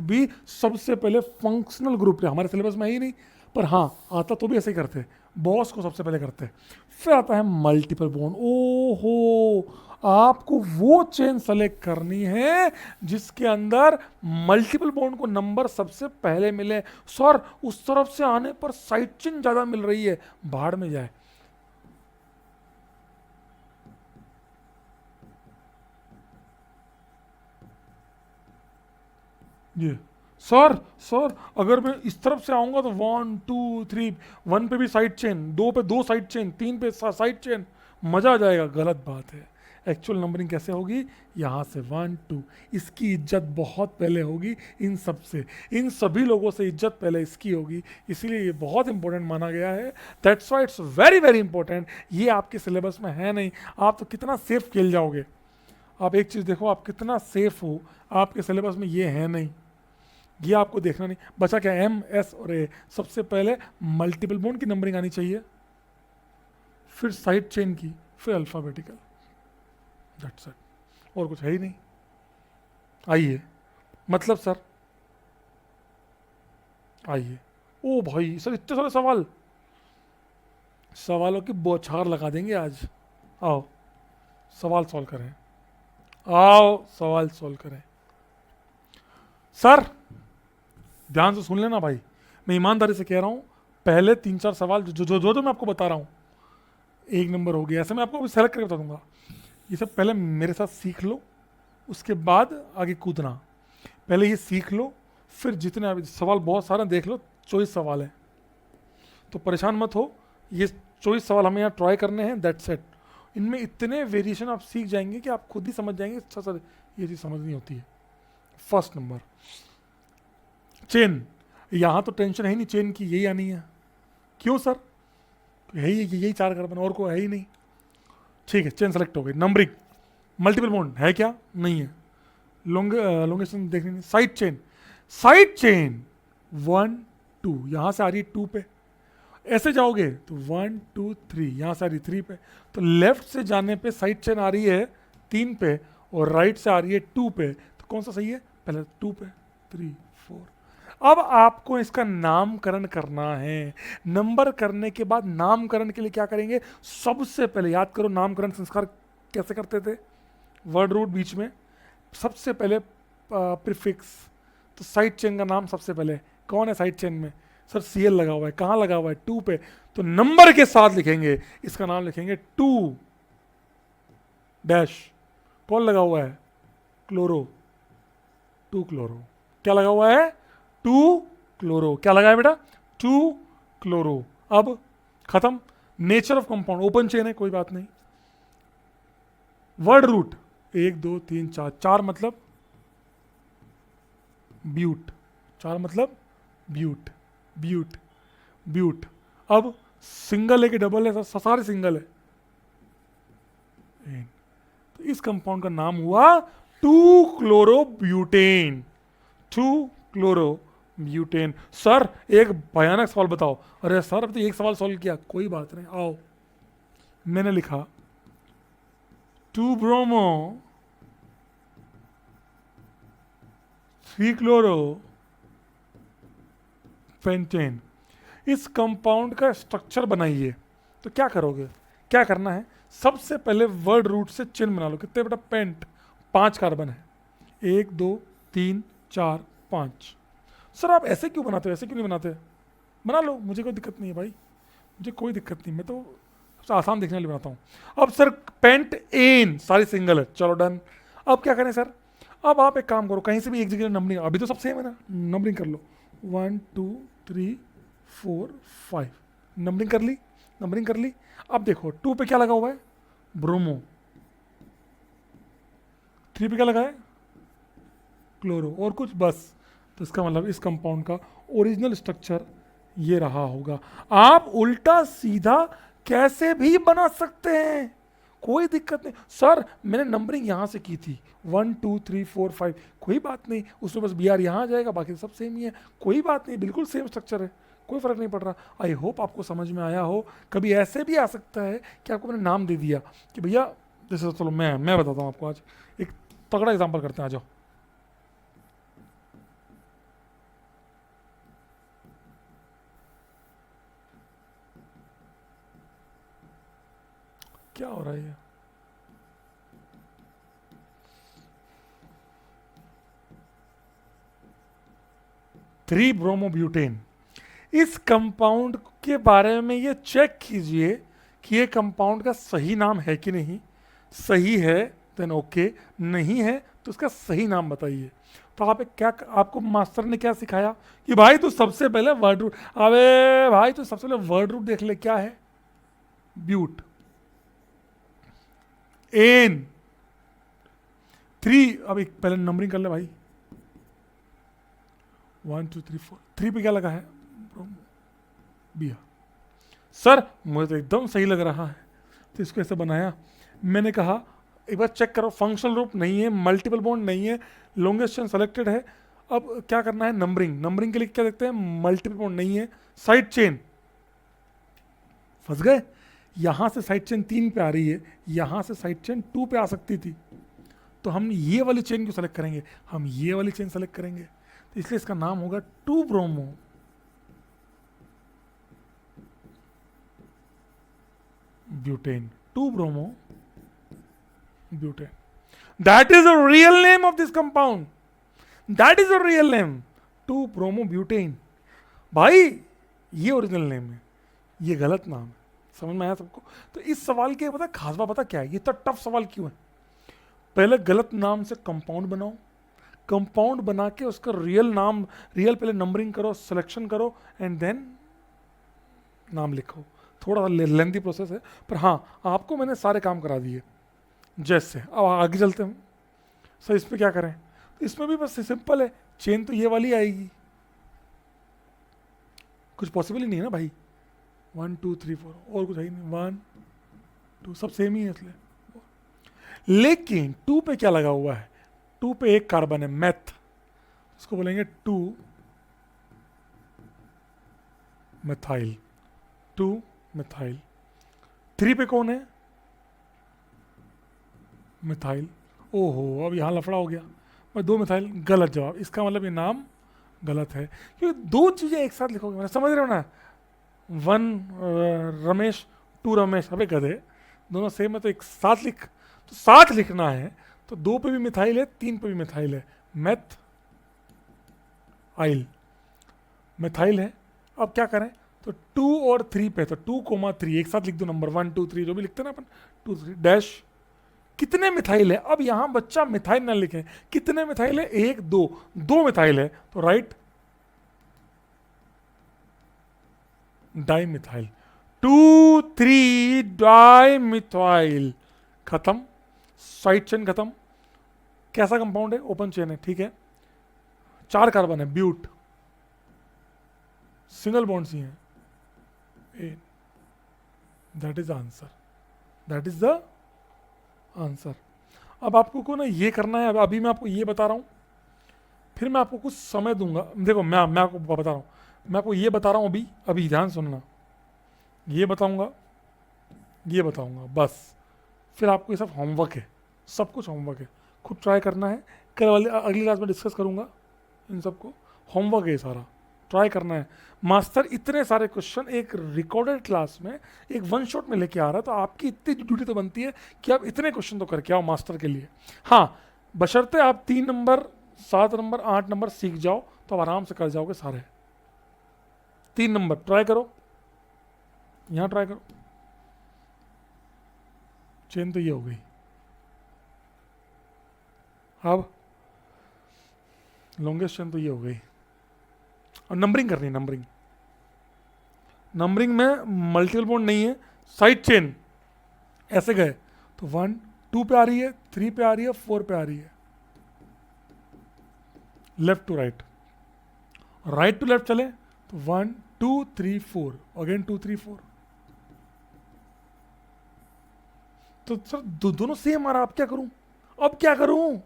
S1: भी सबसे पहले फंक्शनल ग्रुप, हमारे सिलेबस में ही नहीं, पर हाँ आता तो भी ऐसे ही करते, बॉस को सबसे पहले करते, फिर आता है मल्टीपल बॉन्ड। ओहो, आपको वो चेन सेलेक्ट करनी है जिसके अंदर मल्टीपल बॉन्ड को नंबर सबसे पहले मिले। सर उस तरफ से आने पर साइड चेन ज्यादा मिल रही है, भाड़ में जाए। ये सर अगर मैं इस तरफ से आऊंगा तो 1 2 3, 1 पे भी साइड चेन, 2 पे 2 साइड चेन, 3 पे साइड चेन, मजा आ जाएगा। गलत बात है। एक्चुअल नंबरिंग कैसे होगी? यहाँ से 1 2, इसकी इज्जत बहुत पहले होगी इन सब से, इन सभी लोगों से इज्जत पहले इसकी होगी, इसीलिए ये बहुत इंपॉर्टेंट माना गया है। That's why it's very very important. ये आपके सिलेबस में है नहीं, आप तो कितना सेफ खेल जाओगे। आप एक चीज़ देखो, आप कितना सेफ हो, आपके सिलेबस में ये है नहीं, ये आपको देखना नहीं। बचा क्या? M S और A। सबसे पहले मल्टीपल बॉन्ड की नंबरिंग आनी चाहिए, फिर साइड चेन की, फिर अल्फाबेटिकल। दैट्स इट, और कुछ है ही नहीं। आइए, मतलब सर आइए। ओ भाई सर इतने सारे सवाल, सवालों की बौछार लगा देंगे आज। आओ सवाल सॉल्व करें, आओ सवाल सॉल्व करें। सर ध्यान से सुन लेना भाई, मैं ईमानदारी से कह रहा हूँ, पहले 3-4 सवाल जो मैं आपको बता रहा हूँ, 1 नंबर हो गया, ऐसे मैं आपको सेलेक्ट करके बता दूंगा। ये सब पहले मेरे साथ सीख लो, उसके बाद आगे कूदना। पहले ये सीख लो, फिर जितने अभी सवाल बहुत सारे देख लो, 24 सवाल है, तो परेशान मत हो। ये 24 सवाल हमें यहाँ ट्राई करने हैं, दैट्स इट। इनमें इतने वेरिएशन आप सीख जाएंगे कि आप खुद ही समझ जाएंगे। अच्छा सर ये चीज़ समझ नहीं होती है। फर्स्ट नंबर चेन, यहाँ तो टेंशन है ही नहीं, चेन की यही आनी है। क्यों सर? यही 4 कार्बन, और कोई है ही नहीं। ठीक है, चेन सेलेक्ट हो गई। नंबरिंग, मल्टीपल बॉन्ड है क्या? नहीं है। लोंगेशन देखनी नहीं। साइड चेन 1 2, यहाँ से आ रही है 2 पे, ऐसे जाओगे तो 1 2 3, यहाँ से आ रही 3 पे, तो लेफ्ट से जाने पे साइड चेन आ रही है 3 पे, और राइट से आ रही है 2 पे, तो कौन सा सही है? पहले 2 पे, 3 4। अब आपको इसका नामकरण करना है। नंबर करने के बाद नामकरण के लिए क्या करेंगे? सबसे पहले याद करो, नामकरण संस्कार कैसे करते थे? वर्ड रूट बीच में, सबसे पहले प्रीफिक्स। तो साइड चेन का नाम सबसे पहले कौन है साइड चेन में? सर Cl लगा हुआ है। कहाँ लगा हुआ है? 2 पे, तो नंबर के साथ लिखेंगे, इसका नाम लिखेंगे 2 डैश। कौन लगा हुआ है? Chloro, 2 chloro. क्या लगा हुआ है? 2 क्लोरो। क्या लगा है बेटा? 2 क्लोरो। अब खत्म। Nature of compound open chain है, कोई बात नहीं। वर्ड रूट 1 2 3 4, 4 मतलब ब्यूट, 4 मतलब ब्यूट। अब सिंगल है कि डबल है? सारे सिंगल है, ब्यूटेन। तो इस कंपाउंड का नाम हुआ 2-क्लोरोब्यूटेन। 2-क्लोरोब्यूटेन। सर एक भयानक सवाल बताओ। अरे सर अब तो एक सवाल सॉल्व किया, कोई बात नहीं, आओ। मैंने लिखा 2-ब्रोमो 3-क्लोरो पेंटेन। इस कंपाउंड का स्ट्रक्चर बनाइए। तो क्या करोगे, क्या करना है, सबसे पहले वर्ड रूट से चिन्ह बना लो। कितने बेटा, पेंट, 5 कार्बन है, 1 2 3 4 5। सर आप ऐसे क्यों बनाते हो, ऐसे क्यों नहीं बनाते, बना लो, मुझे कोई दिक्कत नहीं है भाई, मुझे कोई दिक्कत नहीं, मैं तो सबसे आसान देखने वाली बनाता हूँ। अब सर पेंट एन सारी सिंगल है, चलो डन। अब क्या करें सर, अब आप एक काम करो, कहीं से भी एक जगह नंबरिंग, अभी तो सब सेम है ना, नंबरिंग कर लो, 1 2 3 4 5, नंबरिंग कर ली, नंबरिंग कर ली। अब देखो 2 पे क्या लगा हुआ है, ब्रोमो, 3 पे क्या लगा है, क्लोरो, और कुछ बस। तो इसका मतलब इस कंपाउंड का ओरिजिनल स्ट्रक्चर ये रहा होगा। आप उल्टा सीधा कैसे भी बना सकते हैं, कोई दिक्कत नहीं। सर मैंने नंबरिंग यहां से की थी 1 2 3 4 5, कोई बात नहीं, उसमें बस बी आर यहाँ आ जाएगा, बाकी सब सेम ही है, कोई बात नहीं, बिल्कुल सेम स्ट्रक्चर है, कोई फर्क नहीं पड़ रहा। आई होप आपको समझ में आया हो। कभी ऐसे भी आ सकता है कि आपको मैंने नाम दे दिया कि भैया, जैसे चलो मैं बताता हूँ आपको, आज एक तगड़ा एग्जाम्पल करते हैं, आ जाओ। क्या हो रहा है ये, थ्री ब्रोमोब्यूटेन। इस कंपाउंड के बारे में ये चेक कीजिए कि ये कंपाउंड का सही नाम है कि नहीं। सही है देन ओके, नहीं है तो उसका सही नाम बताइए। तो आप क्या, आपको मास्टर ने क्या सिखाया कि भाई तू सबसे पहले वर्ड रूट, अबे भाई तू सबसे पहले वर्ड रूट देख ले, क्या है, ब्यूट, एन 3। अब एक पहले नंबरिंग कर ले भाई, 1 2 3 4, 3 पे क्या लगा है, बिया। सर मुझे तो एकदम सही लग रहा है, तो इसको ऐसे बनाया। मैंने कहा एक बार चेक करो, फंक्शनल ग्रुप नहीं है, मल्टीपल बॉन्ड नहीं है, लॉन्गेस्ट चेन सेलेक्टेड है। अब क्या करना है, नंबरिंग, नंबरिंग के लिए क्या देखते हैं, मल्टीपल बॉन्ड नहीं है, साइड चेन, फंस गए। यहां से साइड चेन 3 पे आ रही है, यहां से साइड चेन 2 पे आ सकती थी, तो हम ये वाली चेन को सेलेक्ट करेंगे, हम ये वाली चेन सेलेक्ट करेंगे, तो इसलिए इसका नाम होगा 2 bromo butane. 2 bromo butane, that is the real name of this compound, that is the real name, 2 bromo butane. भाई ये ओरिजिनल नेम है, ये गलत नाम है, समझ में आया सबको। तो इस सवाल के पता खास बात पता क्या है, ये तो टफ सवाल क्यों है, पहले गलत नाम से कंपाउंड बनाओ, कंपाउंड बना के उसका रियल नाम, रियल पहले नंबरिंग करो, सिलेक्शन करो, एंड देन नाम लिखो। थोड़ा लेंथी प्रोसेस है, पर हाँ आपको मैंने सारे काम करा दिए। जैसे अब आगे चलते हैं सर, इस पर क्या करें, तो इसमें भी बस सिंपल है, चेन तो ये वाली आएगी, कुछ पॉसिबल ही नहीं है ना भाई, 1 2 3 4 और कुछ है ही नहीं, 1 2 सब सेम ही है इसलिए। लेकिन 2 पे क्या लगा हुआ है, 2 पे एक कार्बन है, मेथ, उसको बोलेंगे 2 मिथाइल, 2 मिथाइल। 3 पे कौन है, मिथाइल। ओहो अब यहाँ लफड़ा हो गया, मैं 2 मिथाइल, गलत जवाब, इसका मतलब ये नाम गलत है, क्योंकि 2 चीजें एक साथ लिखोगे, मैंने समझ रहे हो ना, 1 रमेश 2 रमेश, अबे गधे, दोनों सेम है तो एक साथ लिख, तो साथ लिखना है, तो 2 पे भी मिथाइल है, 3 पे भी मिथाइल है, मेथ आइल, मिथाइल है। अब क्या करें, तो 2 और 3 पे, तो 2,3 एक साथ लिख दो, नंबर 1 2 3 जो भी लिखते हैं ना अपन, 2 3 डैश, कितने मिथाइल है। अब यहां बच्चा मिथाइल ना लिखे, कितने मिथाइल है, 1 2, 2 मिथाइल है, तो right di methyl, 2 3 di methyl, खत्म, साइड चेन खत्म। कैसा कंपाउंड है, ओपन चेन है, ठीक है, 4 कार्बन है, ब्यूट, सिंगल बॉन्ड सी है, that is the answer, that is the answer. अब आपको को ना ये करना है, अभी मैं आपको ये बता रहा हूँ, फिर मैं आपको कुछ समय दूंगा। देखो मैं आपको बता रहा हूँ, मैं आपको ये बता रहा हूँ अभी, अभी ध्यान सुनना, ये बताऊंगा, ये बताऊंगा बस, फिर आपको ये सब होमवर्क है, सब कुछ होमवर्क है, खुद ट्राई करना है। कल वाले अगली क्लास में डिस्कस करूंगा इन सबको, होमवर्क है ये सारा, ट्राई करना है। मास्टर इतने सारे क्वेश्चन एक रिकॉर्डेड क्लास में, एक वन शॉट में लेके आ रहा है, तो आपकी इतनी ड्यूटी तो बनती है कि आप इतने क्वेश्चन तो करके आओ मास्टर के लिए। हाँ, बशर्ते आप 3 नंबर 7 नंबर 8 नंबर सीख जाओ तो आप आराम से कर जाओगे सारे। 3 नंबर ट्राई करो, यहाँ ट्राई करो, चेन तो ये हो गई। अब लॉन्गेस्ट चेन तो ये हो गई, और नंबरिंग करनी है। नंबरिंग, नंबरिंग में मल्टीपल बॉन्ड नहीं है, साइड चेन ऐसे गए तो 1 2 पे आ रही है, 3 पे आ रही है, 4 पे आ रही है, left to right, right to left चले तो 1 2 3 4, अगेन 2 3 4। तो सर दोनों सेम आ रहा, अब क्या करूं, अब क्या करूं?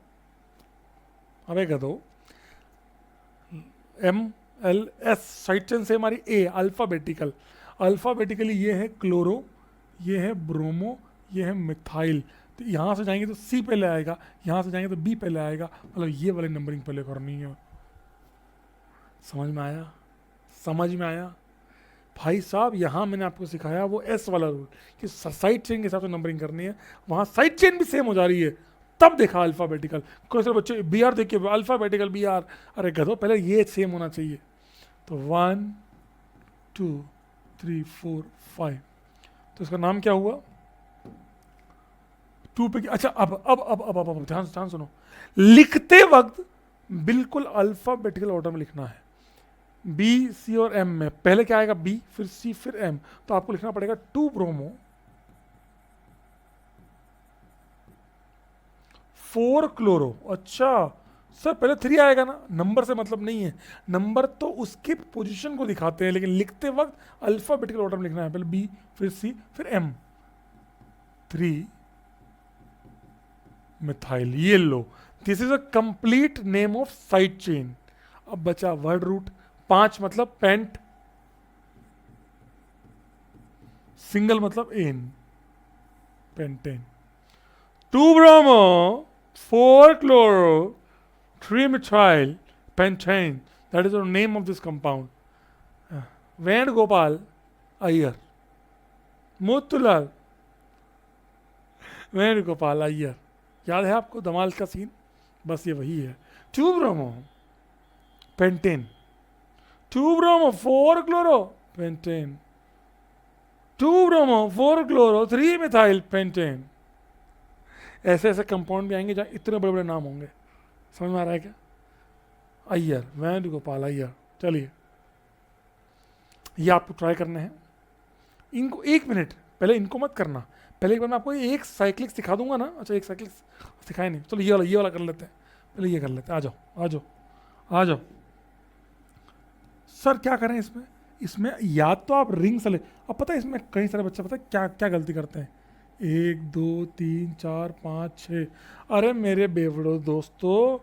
S1: अब एक दो M L S, side chain से हमारी ए, अल्फाबेटिकल, अल्फाबेटिकली ये है क्लोरो, ये है ब्रोमो, ये है मिथाइल। तो यहाँ से जाएंगे तो सी पहले आएगा, यहाँ से जाएंगे तो बी पहले आएगा, मतलब ये वाली नंबरिंग पहले करनी है। समझ में आया? समझ में आया भाई साहब? यहाँ मैंने आपको सिखाया वो एस वाला रूल कि साइड चेन के हिसाब से नंबरिंग करनी है, वहाँ साइड चेन भी सेम हो जा रही है, तब देखा अल्फाबेटिकल। कोई सारे बच्चे बी आर देख के अल्फाबेटिकल बी आर, अरे गधो पहले ये सेम होना चाहिए। तो 1 2 3 4 5, तो इसका नाम क्या हुआ? 2 पे, अच्छा अब ध्यान सुनो, लिखते वक्त बिल्कुल अल्फाबेटिकल ऑर्डर में लिखना है। बी सी और एम में पहले क्या आएगा? बी, फिर सी, फिर एम। तो आपको लिखना पड़ेगा 2 ब्रोमो 4 क्लोरो। अच्छा सर पहले 3 आएगा ना, नंबर से मतलब नहीं है, नंबर तो उसके पोजीशन को दिखाते हैं, लेकिन लिखते वक्त अल्फाबेटिकल ऑर्डर में लिखना है, पहले बी, फिर सी, फिर एम। 3 मिथाइल, ये लो, this is a complete name of side chain. अब बचा वर्ड रूट। 5 मतलब पेंट, सिंगल मतलब ane, pentane. 2 bromo 4 chloro 3 methyl pentane, that is the name of this compound. Venugopal Iyer, Motilal Venugopal Iyer, याद है आपको धमाल का सीन? बस ये वही है। 2 bromo pentane, 2 bromo 4 chloro pentane, 2 bromo 4 chloro 3 methyl pentane. ऐसे ऐसे कंपाउंड भी आएंगे जहाँ इतने बड़े बड़े नाम होंगे। समझ में आ रहा है क्या? अय्यर, वेणुगोपाल अय्यर। चलिए ये आपको ट्राई करने हैं। इनको 1 मिनट पहले इनको मत करना, पहले एक बार मैं आपको एक साइक्लिक सिखा दूंगा ना। अच्छा एक साइक्लिक सिखाए नहीं, चलो ये वाला कर लेते हैं, पहले ये कर लेते हैं। आ जाओ आ जाओ आ जाओ। सर क्या करें इसमें? इसमें या तो आप रिंग से ले, अब पता है इसमें कई सारे बच्चे पता है क्या क्या गलती करते हैं, 1 2 3 4 5 6। अरे मेरे बेवड़ो दोस्तों,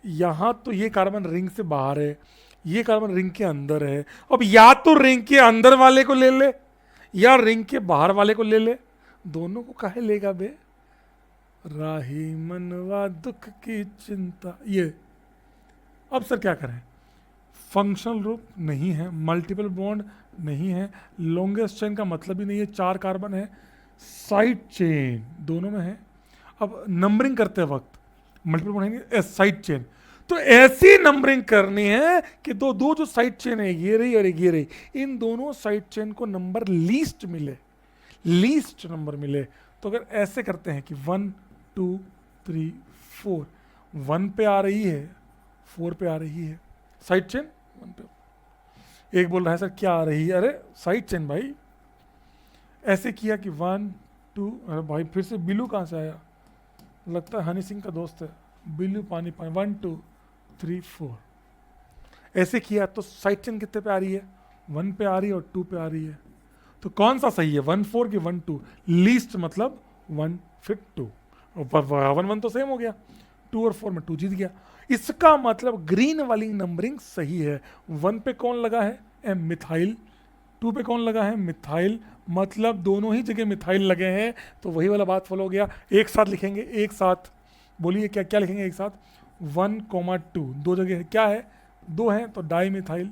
S1: यहाँ तो ये कार्बन रिंग से बाहर है, ये कार्बन रिंग के अंदर है। अब या तो रिंग के अंदर वाले को ले ले या रिंग के बाहर वाले को ले ले, दोनों को काहे लेगा बे? राही मनवा दुख की चिंता। ये अब सर क्या करें? फंक्शनल ग्रुप नहीं है, मल्टीपल बॉन्ड नहीं है, लॉन्गेस्ट चेन का मतलब ही नहीं है 4 कार्बन है, साइड चेन दोनों में है। अब नंबरिंग करते वक्त मल्टीपल बॉन्ड है, साइड चेन, तो ऐसी नंबरिंग करनी है कि दो दो जो साइड चेन है, ये रही और ये रही, इन दोनों साइड चेन को नंबर लीस्ट मिले, लीस्ट नंबर मिले। तो अगर ऐसे करते हैं कि 1 2 3 4, 1 पे आ रही है 4 पे आ रही है साइड चेन 1 पे। एक बोल रहा है सर क्या आ रही है? अरे साइड चेन भाई। ऐसे किया कि 1 2, अरे भाई फिर से बिलू कहाँ से आया? लगता है हनी सिंह का दोस्त है बिलू। पानी पानी 1 2 3 4। ऐसे किया तो साइड चेन कितने पे आ रही है? 1 पे आ रही है और 2 पे आ रही है। तो कौन सा सही है, 1 4 की 1 2? लीस्ट मतलब 1 फिर 2। वन वन तो सेम हो गया, 2 और 4 में 2 जीत गया। इसका मतलब ग्रीन वाली नंबरिंग सही है। 1 पे कौन लगा है? मिथाइल। 2 पे कौन लगा है? मिथाइल। मतलब दोनों ही जगह मिथाइल लगे हैं, तो वही वाला बात फॉलो हो गया। एक साथ लिखेंगे, एक साथ बोलिए क्या क्या लिखेंगे एक साथ? 1,2 दो जगह है, क्या है? 2 है तो di methyl,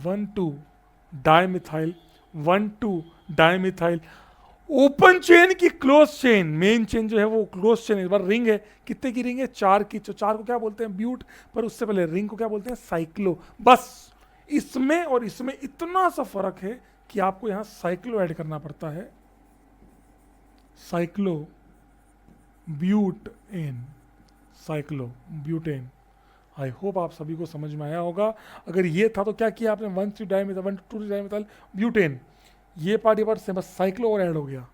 S1: 1 2 di methyl, 1 2 di methyl. Open chain की क्लोज चेन, मेन चेन जो है वो क्लोज चेन। इस बार रिंग है, कितने की रिंग है? 4 की। तो 4 को क्या बोलते हैं? ब्यूट। पर उससे पहले रिंग को क्या बोलते हैं? साइक्लो। बस इसमें और इसमें इतना सा फर्क है कि आपको यहां साइक्लो ऐड करना पड़ता है। Cyclo but ene, cyclo butane. I hope आप सभी को समझ में आया होगा। अगर ये था तो क्या किया आपने? 1 3 डाइमिथाइल, 1 2 डाइमिथाइल ब्यूटेन, ये पार्ट से बस साइक्लो और ऐड हो गया।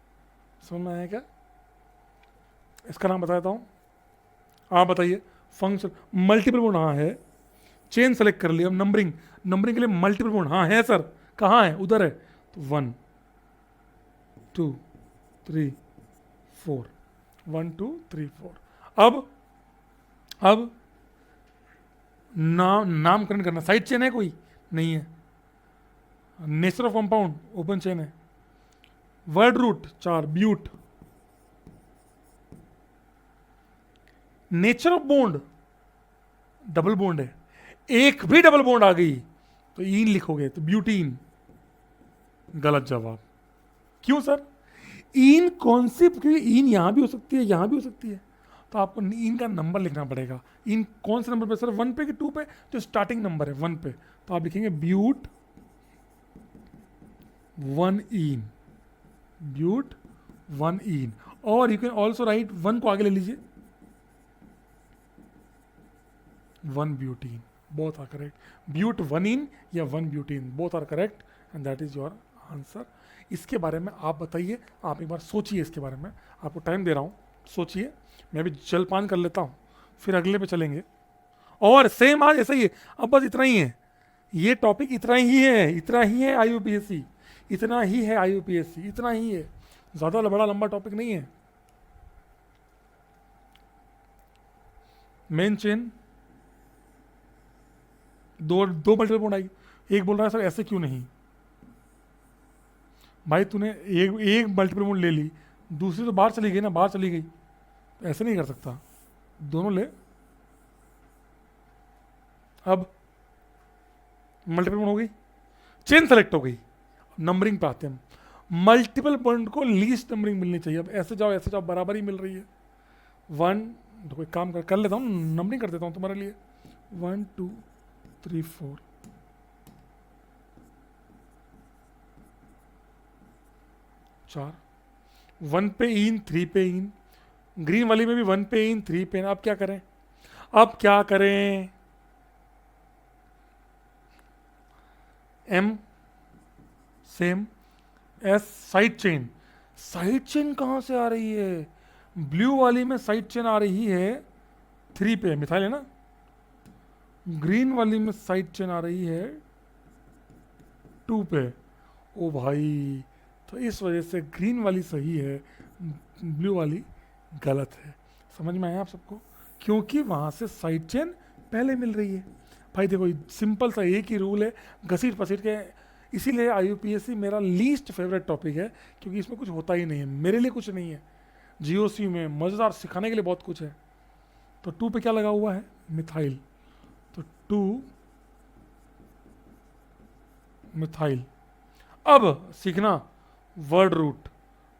S1: समझ में आया क्या? इसका नाम बता देता हूँ, आप बताइए। फंक्शन मल्टीपल बॉन्ड, हाँ है। चेन सेलेक्ट कर लिया। अब नंबरिंग, नंबरिंग के लिए मल्टीपल बॉन्ड, हाँ है सर। कहाँ है? उधर है। तो 1 2 3 4, 1 2 3 4। अब नामकरण करना। साइड चेन है कोई? नहीं है। Nature of compound open chain है। Word root 4 but. Nature of bond double bond है, एक भी डबल बॉन्ड आ गई तो ईन लिखोगे, तो ब्यूटीन। गलत जवाब। क्यों सर? ईन कौन सी? क्योंकि ईन यहां भी हो सकती है, यहां भी हो सकती है, तो आपको ईन का नंबर लिखना पड़ेगा। ईन कौन से नंबर पे सर? 1 पे कि 2 पे? जो स्टार्टिंग नंबर है 1 पे, तो आप लिखेंगे ब्यूट 1 ईन, ब्यूट 1 ईन। और यू कैन ऑल्सो राइट 1 को आगे ले लीजिए, 1 butene. Both are correct. But 1 ene या 1 butene, both are correct and that is your answer. इसके बारे में आप बताइए, आप एक बार सोचिए इसके बारे में, आपको टाइम दे रहा हूँ, सोचिए। मैं भी जलपान कर लेता हूँ, फिर अगले पे चलेंगे। और सेम आज ऐसा ही है, अब बस इतना ही है, ये टॉपिक इतना ही है, इतना ही है IUPAC, इतना ही है IUPAC, इतना ही है, ज़्यादा बड़ा लंबा टॉपिक नहीं है। मेन चेन, दो मल्टीपल बॉन्ड आई। एक बोल रहा है सर ऐसे क्यों नहीं? भाई तूने एक मल्टीपल बॉन्ड ले ली, दूसरी तो बाहर चली गई ना, बाहर चली गई, तो ऐसे नहीं कर सकता, दोनों ले। अब मल्टीपल बॉन्ड हो गई, चेन सेलेक्ट हो गई, नंबरिंग पे आते हैं। मल्टीपल बॉन्ड को लीस्ट नंबरिंग मिलनी चाहिए। अब ऐसे जाओ बराबर ही मिल रही है। 1, तो कोई काम कर लेता हूँ, नंबरिंग कर देता हूँ तुम्हारे लिए। 1 2 3 4, 4, 1 पे इन, 3 पे इन। ग्रीन वाली में भी 1 पे इन, 3 पे इन। अब क्या करें? अब क्या करें? M same, S side chain. Side chain कहाँ से आ रही है? ब्लू वाली में साइड चेन आ रही है 3 पे, मिथाइल है ना। ग्रीन वाली में साइड चेन आ रही है 2 पे। ओ भाई, तो इस वजह से ग्रीन वाली सही है, ब्लू वाली गलत है। समझ में आया आप सबको? क्योंकि वहाँ से साइड चेन पहले मिल रही है। भाई देखो, सिंपल सा एक ही रूल है, घसीट पसीट के। इसीलिए IUPAC मेरा लीस्ट फेवरेट टॉपिक है, क्योंकि इसमें कुछ होता ही नहीं है, मेरे लिए कुछ नहीं है। GOC में मज़ेदार सिखाने के लिए बहुत कुछ है। तो 2 पे क्या लगा हुआ है? मिथाइल, तो 2 मिथाइल। अब सीखना वर्ड रूट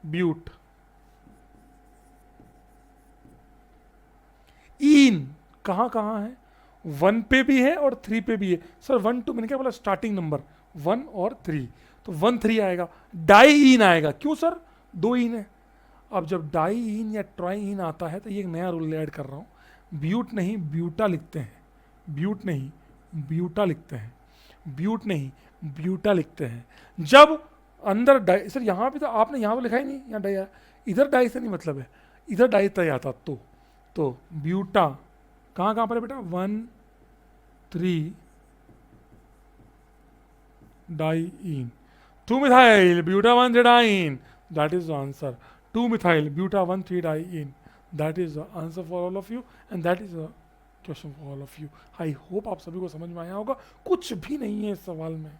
S1: ब्यूट। ईन कहाँ कहाँ है? 1 पे भी है और 3 पे भी है। सर 1 2 मैंने क्या बोला? स्टार्टिंग नंबर 1 और 3, तो 1 3 आएगा। डाई ईन आएगा। क्यों सर? 2 ईन है। अब जब डाई ईन या ट्राई ईन आता है तो ये एक नया रूल ऐड कर रहा हूँ, ब्यूट नहीं ब्यूटा लिखते हैं, ब्यूट नहीं ब्यूटा लिखते हैं, ब्यूट नहीं ब्यूटा लिखते हैं। जब अंदर डाई, सर यहाँ भी तो आपने यहाँ पर लिखा ही नहीं, यहाँ डाई आया, इधर डाई से नहीं मतलब है, इधर डाई तय आता। तो ब्यूटा कहाँ कहाँ पर है बेटा? 1 3 diene, 2 methyl buta 1 diene, that is the answer. 2 methyl buta 1 3 diene. That is the answer for all of you and that is the question for all of you. I hope आप सभी को समझ में आया होगा. कुछ भी नहीं है इस सवाल में,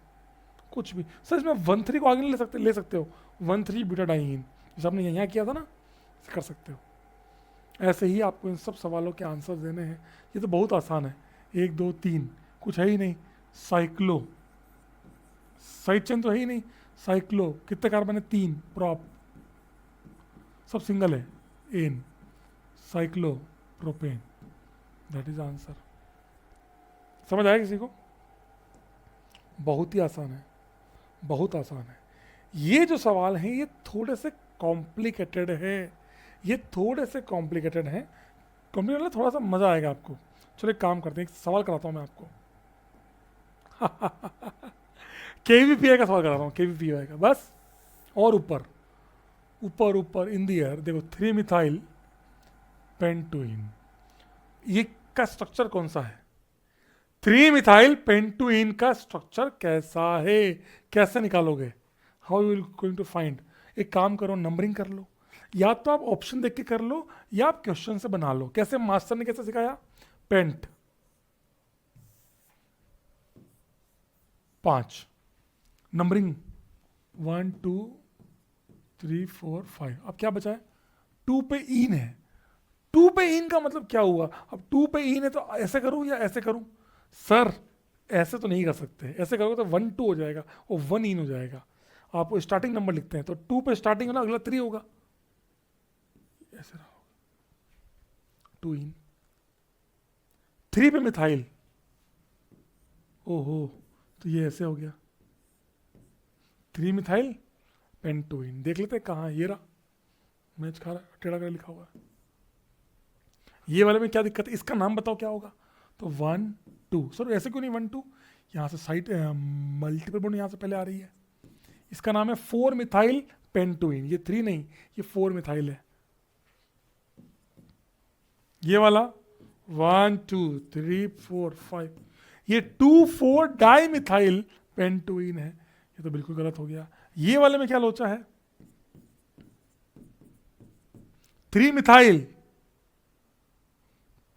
S1: कुछ भी. सर इसमें 1 3 को आगे नहीं ले सकते हो. 1 3 ब्यूटा डाइइन जैसे आपने यहाँ किया था ना, कर सकते हो. ऐसे ही आपको इन सब सवालों के आंसर देने हैं. ये तो बहुत आसान है. 1 2 3 कुछ है ही नहीं. साइक्लो, साइड चेन तो है ही नहीं. साइक्लो कितने कार्बन है? 3. प्रॉप सब सिंगल है. एन cyclo propane. That is answer. समझ आया किसी को? बहुत ही आसान है, बहुत आसान है. ये जो सवाल हैं ये थोड़े से कॉम्प्लिकेटेड है. ये थोड़े से कॉम्प्लिकेटेड हैं. कॉम्प्लिकेटेड थोड़ा सा मजा आएगा आपको. चलो एक काम करते हैं, एक सवाल कराता हूँ मैं आपको. केवीपीआई का सवाल कराता हूँ. केवीपीआई का बस. और ऊपर ऊपर ऊपर इन दी एयर देखो 3 मिथाइल पेंटुइन. ये का स्ट्रक्चर कौन सा है? 3 मिथाइल पेंटुइन का स्ट्रक्चर कैसा है? कैसे निकालोगे? How you will going to find? एक काम करो, नंबरिंग कर लो. या तो आप ऑप्शन देख के कर लो या आप क्वेश्चन से बना लो. कैसे मास्टर ने कैसे सिखाया? Pent 5 numbering 1 2 3 4 5. अब क्या बचा है? 2 पे इन है. 2 पे इन का मतलब क्या हुआ? अब 2 पे इन है तो ऐसे करूं या ऐसे करूं? सर ऐसे तो नहीं कर सकते. ऐसे करोगे तो 1 2 हो जाएगा और 1 इन हो जाएगा. आप स्टार्टिंग नंबर लिखते हैं तो 2 पे स्टार्टिंग होना, अगला 3 होगा. ऐसे रहो. 2 इन. 3 पे मिथाइल. ओहो, तो ये ऐसे हो गया. 3 मिथाइल पेंटुइन. देख लेते हैं कहाँ. ये रहा. मैच खा रहा है, टेढ़ा कर लिखा हुआ है. ये वाले में क्या दिक्कत है? इसका नाम बताओ क्या होगा? तो 1 2. सर ऐसे क्यों नहीं 1 2? यहाँ से साइड मल्टीपल बॉन्ड यहाँ से पहले आ रही है. इसका नाम है 4 मिथाइल पेंटुइन. ये 3 नहीं, ये 4 मिथाइल है. ये वाला 1 2 3 4 5. ये 2 4 डाई मिथाइल पेंटुइन है. ये तो बिल्कुल गलत हो गया. ये वाले में क्या लोचा है? 3 मिथाइल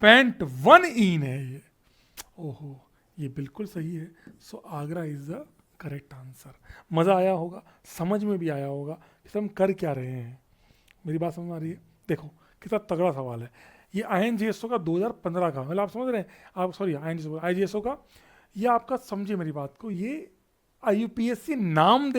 S1: पेंट 1 इन है ये. ओहो, ये बिल्कुल सही है. So Agra is the correct answer. मजा आया होगा, समझ में भी आया होगा कि हम कर क्या रहे हैं. मेरी बात समझ में आ रही है? देखो कितना तगड़ा सवाल है. ये INGSO का 2015 का, मतलब आप समझ रहे हैं. आप सॉरी IGSO का. ये आपका समझिए मेरी बात को. ये IUPAC नाम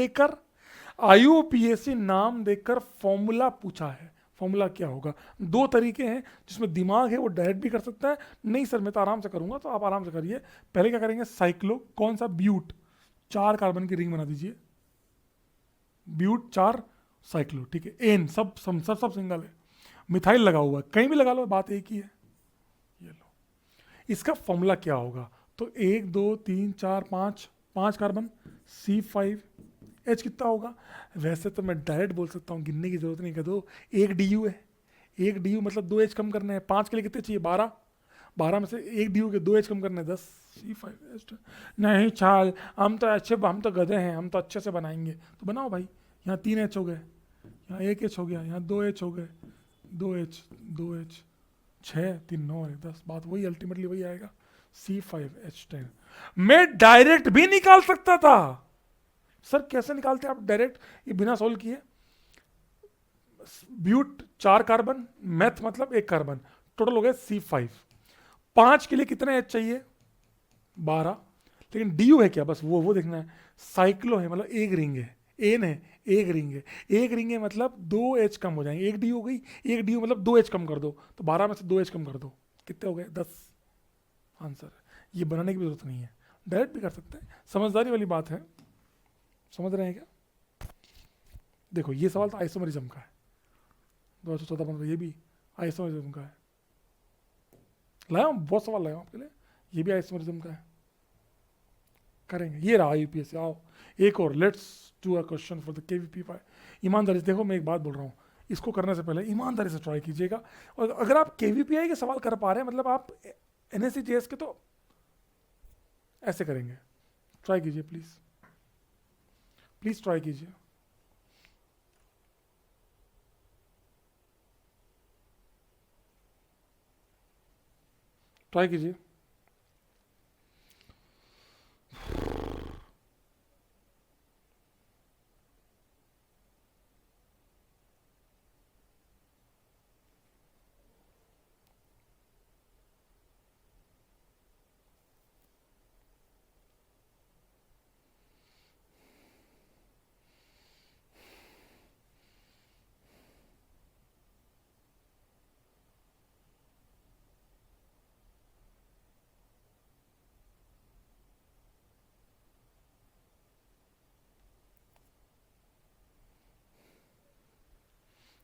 S1: देकर फॉर्मूला पूछा है. फॉर्मूला क्या होगा? 2 तरीके हैं. जिसमें दिमाग है वो डायरेक्ट भी कर सकता है. नहीं सर मैं तो आराम से करूंगा, तो आप आराम से करिए. पहले क्या करेंगे? साइक्लो कौन सा? ब्यूट. 4 कार्बन की रिंग बना दीजिए. But 4 cyclo. ठीक है. एन सब सिंगल है. मिथाइल लगा हुआ है, कहीं भी लगा लो, बात एक ही है. ये लो. इसका फॉर्मूला क्या होगा? तो 1 2 3 4 5 कार्बन C5H कितना होगा? वैसे तो मैं डायरेक्ट बोल सकता हूँ, गिनने की जरूरत नहीं. कर दो. 1 DU है. 1 DU मतलब 2 H कम करने हैं. 5 के लिए कितने चाहिए? 12. 12 में से 1 DU के 2 H कम करने हैं. 10 C5H. नहीं चाल, हम तो गधे हैं, हम तो अच्छे से बनाएंगे. तो बनाओ भाई. यहाँ 3 H हो गए, यहाँ 1 H हो गया, यहाँ 2 H हो गए. 2 H 6 3 9 10. बात वही, अल्टीमेटली वही आएगा. C5H10. मैं डायरेक्ट भी निकाल सकता था. सर कैसे निकालते आप डायरेक्ट? ये बिना सोल्व किए. ब्यूट 4 कार्बन, मैथ मतलब 1 कार्बन, टोटल हो गया C5. 5 के लिए कितने H चाहिए? 12. लेकिन DU है क्या? बस वो देखना है. साइक्लो है मतलब 1 रिंग है. एन है 1 रिंग है. 1 रिंग है मतलब 2 H कम हो जाएंगे. 1 DU हो गई. 1 DU मतलब 2 H कम कर दो. तो 12 में से 2 H कम कर दो. कितने हो गए? 10. आंसर है. ये बनाने की भी जरूरत नहीं है, डायरेक्ट भी कर सकते हैं. समझदारी वाली बात है. समझ रहे हैं क्या? देखो ये सवाल तो आइसोमरिज्म का है. 2014-15 ये भी आइसोमरिज्म का है. लाया हूँ, बहुत सवाल लाया हूँ आपके लिए. ये भी आइसोमरिज्म का है. करेंगे. ये रहा IUPAC. आओ एक और. Let's do a question for the KVP. ईमानदारी से देखो, मैं एक बात बोल रहा हूँ, इसको करने से पहले ईमानदारी से ट्राई कीजिएगा. और अगर आप KVPI के सवाल कर पा रहे हैं, मतलब आप NSE-JS के, तो ऐसे करेंगे. ट्राई कीजिए प्लीज, प्लीज ट्राई कीजिए. ट्राई कीजिए।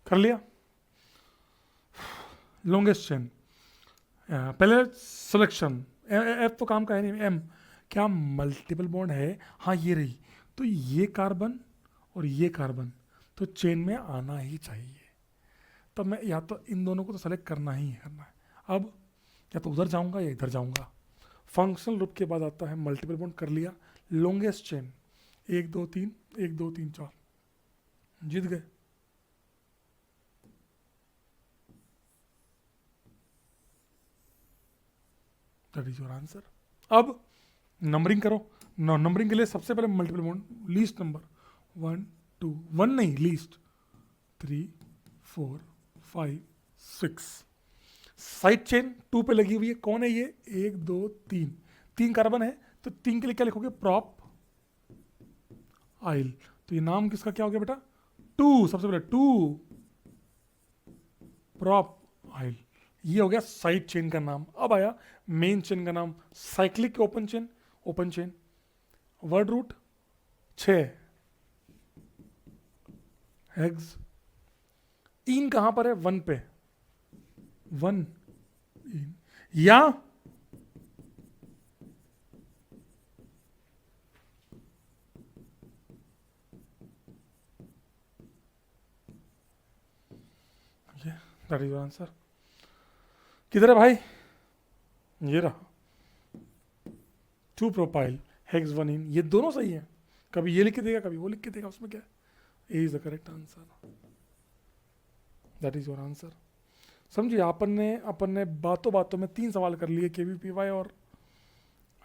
S1: कर लिया। लॉन्गेस्ट चेन, पहले सिलेक्शन, एफ तो काम का है नहीं, एम, क्या मल्टीपल बॉन्ड है? हाँ ये रही, तो ये कार्बन और ये कार्बन तो चेन में आना ही चाहिए। तो मैं या तो इन दोनों को तो सेलेक्ट करना ही करना है। अब या तो उधर जाऊंगा या इधर जाऊंगा। फंक्शनल ग्रुप के बाद आता है मल्टीपल बॉन्ड, कर लिया। लॉन्गेस्ट चेन, 1 2 3, 1 2 3 4, जीत गए। That is your answer. अब नंबरिंग करो। नंबरिंग के लिए सबसे पहले मल्टीपल बॉन्ड, लीस्ट नंबर 1 2, 1 नहीं, लीस्ट 3 4 5 6। साइड चेन 2 पे लगी हुई है, कौन है ये? 1 2 3, 3 कार्बन है, तो 3 के लिए क्या लिखोगे? प्रॉप आइल। तो ये नाम किसका क्या हो गया बेटा? 2, सबसे पहले 2 प्रॉप आइल, ये हो गया साइड चेन का नाम। अब आया मेन चेन का नाम, cyclic open chain. Open chain, word root 6, hex. इन कहां पर है? 1 पे, 1 इन, या दैट इज योर आंसर। किधर है भाई? ये रहा, 2 प्रोपाइल हेक्स 1 इन, ये दोनों सही है। कभी ये लिख के देगा, कभी वो लिख के देगा, उसमें क्या है? A is the correct answer. That is your answer. समझिए, अपन ने बातों बातों में 3 सवाल कर लिए, KVPY और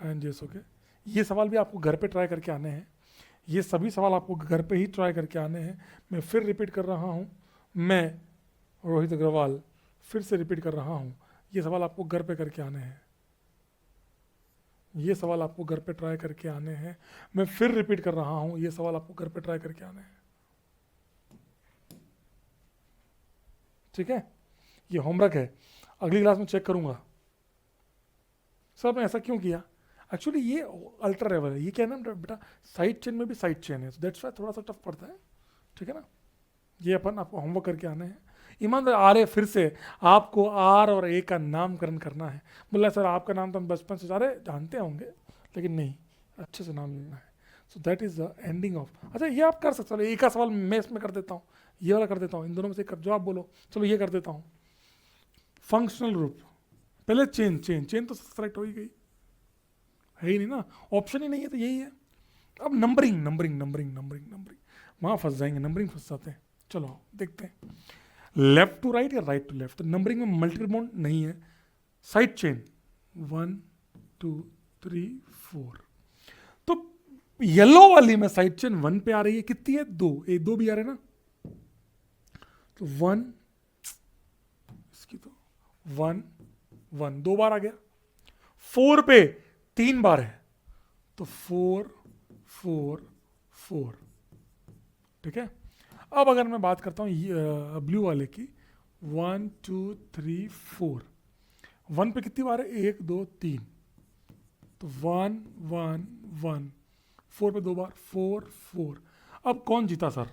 S1: INGSO के। ये सवाल भी आपको घर पे ट्राई करके आने हैं। ये सभी सवाल आपको घर पे ही ट्राई करके आने हैं। मैं फिर रिपीट कर रहा हूँ, मैं रोहित अग्रवाल फिर से रिपीट कर रहा हूँ, ये सवाल आपको घर पे करके आने हैं। ये सवाल आपको घर पे ट्राई करके आने हैं। मैं फिर रिपीट कर रहा हूँ, ये सवाल आपको घर पे ट्राई करके आने हैं। ठीक है, ये होमवर्क है, अगली क्लास में चेक करूंगा। सर आपने ऐसा क्यों किया? एक्चुअली ये अल्ट्रा लेवल है, ये क्या है ना बेटा, साइड चेन में भी साइड चेन है, दैट्स वाई थोड़ा सा टफ पड़ता है। ठीक है ना, ये अपन आपको होमवर्क करके आने हैं। ईमानदार आ रहे फिर से, आपको आर और ए का नामकरण करना है। बोला सर आपका नाम तो हम बचपन से सारे जानते होंगे, लेकिन नहीं, अच्छे से नाम लेना है। सो that is the ending of. अच्छा ये आप कर सकते हो, एक का सवाल मैं इसमें कर देता हूँ, ये वाला कर देता हूँ, इन दोनों में से जो आप बोलो। चलो ये कर देता हूँ, फंक्शनल ग्रुप, पहले चेन, चेन तो सेलेक्ट हो ही गई, है ही नहीं ना, ऑप्शन ही नहीं है, तो यही है। अब नंबरिंग वहाँ फंस जाएंगे, नंबरिंग फंस जाते हैं। चलो देखते हैं, लेफ्ट टू राइट या राइट टू लेफ्ट। नंबरिंग में मल्टीपल बॉन्ड नहीं है, साइड चेन 1 2 3 4। तो येलो वाली में साइड चेन 1 पे आ रही है, कितनी है? 2, 2 भी आ रहे ना, तो 1, इसकी तो 1 1 2 बार आ गया। 4 पे 3 बार है, तो 4 4 4। ठीक है, अब अगर मैं बात करता हूँ ब्लू वाले की, 1 2 3 4, 1 पे कितनी बार है? 1 2 3, तो 1 1 1। 4 पे 2 बार, 4 4। अब कौन जीता सर?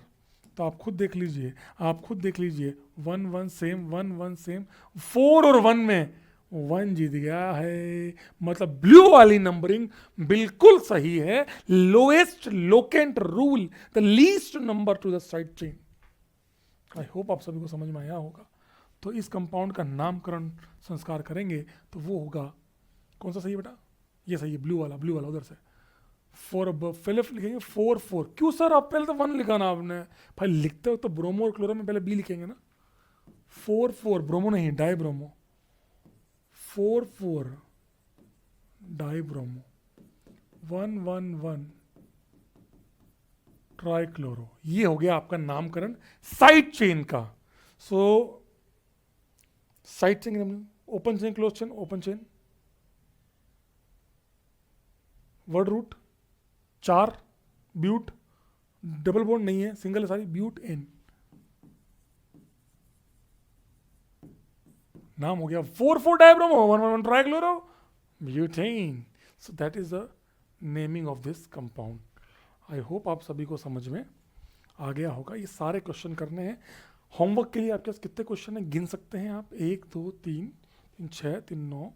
S1: तो आप खुद देख लीजिए, 1 1 सेम, 1 1 सेम, 4 और 1 में 1 जीत गया है। मतलब ब्लू वाली नंबरिंग बिल्कुल सही है। Lowest locant rule, the least number two the side chain. I hope आप सभी को समझ में आया होगा। तो इस कंपाउंड का नामकरण संस्कार करेंगे तो वो होगा, कौन सा सही है बेटा? ये सही है, ब्लू वाला उधर से। 4 फिलिप लिखेंगे 4 4। क्यों सर, आप पहले तो 1 लिखा ना आपने? भाई लिखते हो तो ब्रोमो और क्लोरो में पहले बी लिखेंगे ना। 4 4, ब्रोमो नहीं, डाई ब्रोमो। 4,4 dibromo, 1,1,1 trichloro. ये हो गया आपका नामकरण साइड चेन का। So side chain, open chain, close chain, open chain, word root 4, but, double bond नहीं है, सिंगल है सारी, ब्यूट एन। नाम हो गया 4,4 dibromo, 1,1,1 trichloro butane. So that is the naming of this compound. I hope आप सभी को समझ में आ गया होगा। ये सारे क्वेश्चन करने हैं। होमवर्क के लिए आपके पास कितने क्वेश्चन हैं गिन सकते हैं आप? 1 2 3 3 6 3 9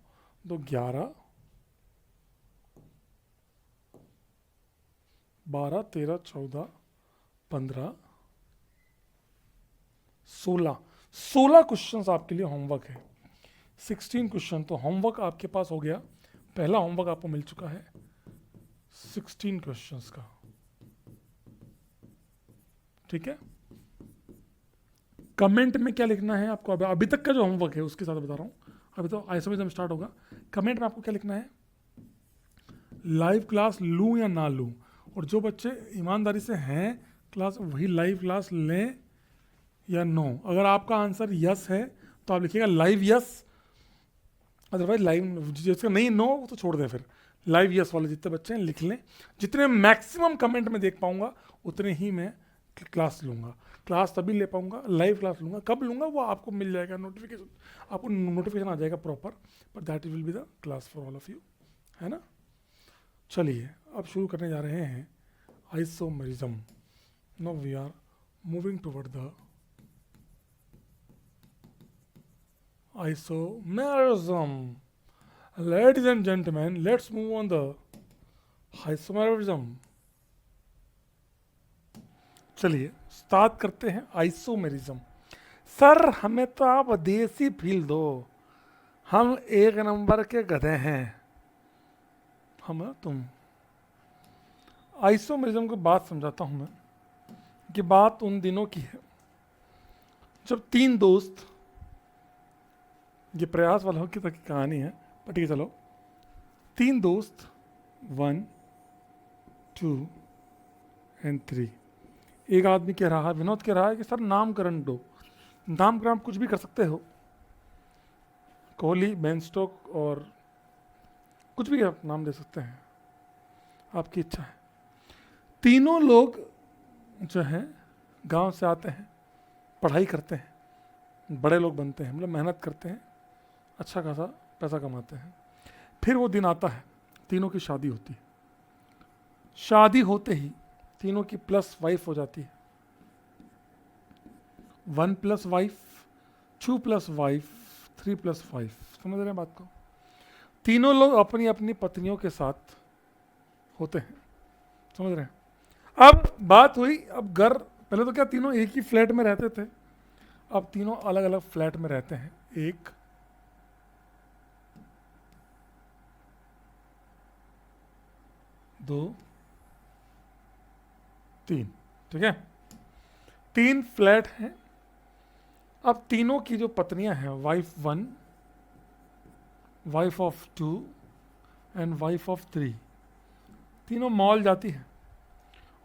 S1: 2 11 12 13 14 15 16 क्वेश्चंस आपके लिए होमवर्क है। 16 क्वेश्चन। तो होमवर्क आपके पास हो गया, पहला होमवर्क आपको मिल चुका है 16 क्वेश्चंस का। ठीक है, कमेंट में क्या लिखना है आपको? अभी तक का जो होमवर्क है उसके साथ बता रहा हूँ। अभी तो आइसोमेरिज्म स्टार्ट होगा। कमेंट में आपको क्या लिखना है? लाइव क्लास लूँ या ना लूँ। और जो बच्चे ईमानदारी से हैं क्लास, वही लाइव क्लास लें या नो। अगर आपका आंसर यस है तो आप लिखिएगा लाइव यस, अदरवाइज लाइव, जिसका नहीं नो तो छोड़ दें। फिर लाइव यस वाले जितने बच्चे हैं लिख लें। जितने मैक्सिमम कमेंट में देख पाऊंगा उतने ही मैं क्लास लूँगा। क्लास तभी ले पाऊंगा, लाइव क्लास लूँगा। कब लूँगा वो आपको मिल जाएगा नोटिफिकेशन, आपको नोटिफिकेशन आ जाएगा proper, but that will be the class for all of you, है ना। चलिए अब शुरू करने जा रहे हैं isomerism. Now we are moving toward the isomerism. Ladies and gentlemen, let's move on the isomerism. चलिए स्टार्ट करते हैं आइसोमेरिज्म। सर हमें तो आप देसी फील दो, हम 1 नंबर के गधे हैं। हम तुम। आइसोमेरिज्म की बात समझाता हूं मैं कि बात उन दिनों की है जब 3 दोस्त, ये प्रयास वालों की तक कहानी है, पर ठीक है चलो। 3 दोस्त 1 2 एंड 3। एक आदमी कह रहा है, विनोद कह रहा है कि सर नामकरण दो। नामकरण आप कुछ भी कर सकते हो, कोहली, बेन स्टोक और कुछ भी आप नाम दे सकते हैं, आपकी इच्छा है। तीनों लोग जो हैं गांव से आते हैं, पढ़ाई करते हैं, बड़े लोग बनते हैं, मतलब मेहनत करते हैं, अच्छा खासा पैसा कमाते हैं। फिर वो दिन आता है, तीनों की शादी होती है। शादी होते ही तीनों की प्लस वाइफ हो जाती है। 1 plus wife, 2 plus wife, 3 plus wife. समझ रहे हैं बात को? तीनों लोग अपनी अपनी पत्नियों के साथ होते हैं। समझ रहे हैं? अब बात हुई, अब घर, पहले तो क्या तीनों एक ही फ्लैट में रहते थे, अब तीनों अलग अलग फ्लैट में रहते हैं। 1 2 3, ठीक है, 3 फ्लैट हैं। अब तीनों की जो पत्नियां हैं, wife 1, wife of 2 and wife of 3, तीनों मॉल जाती है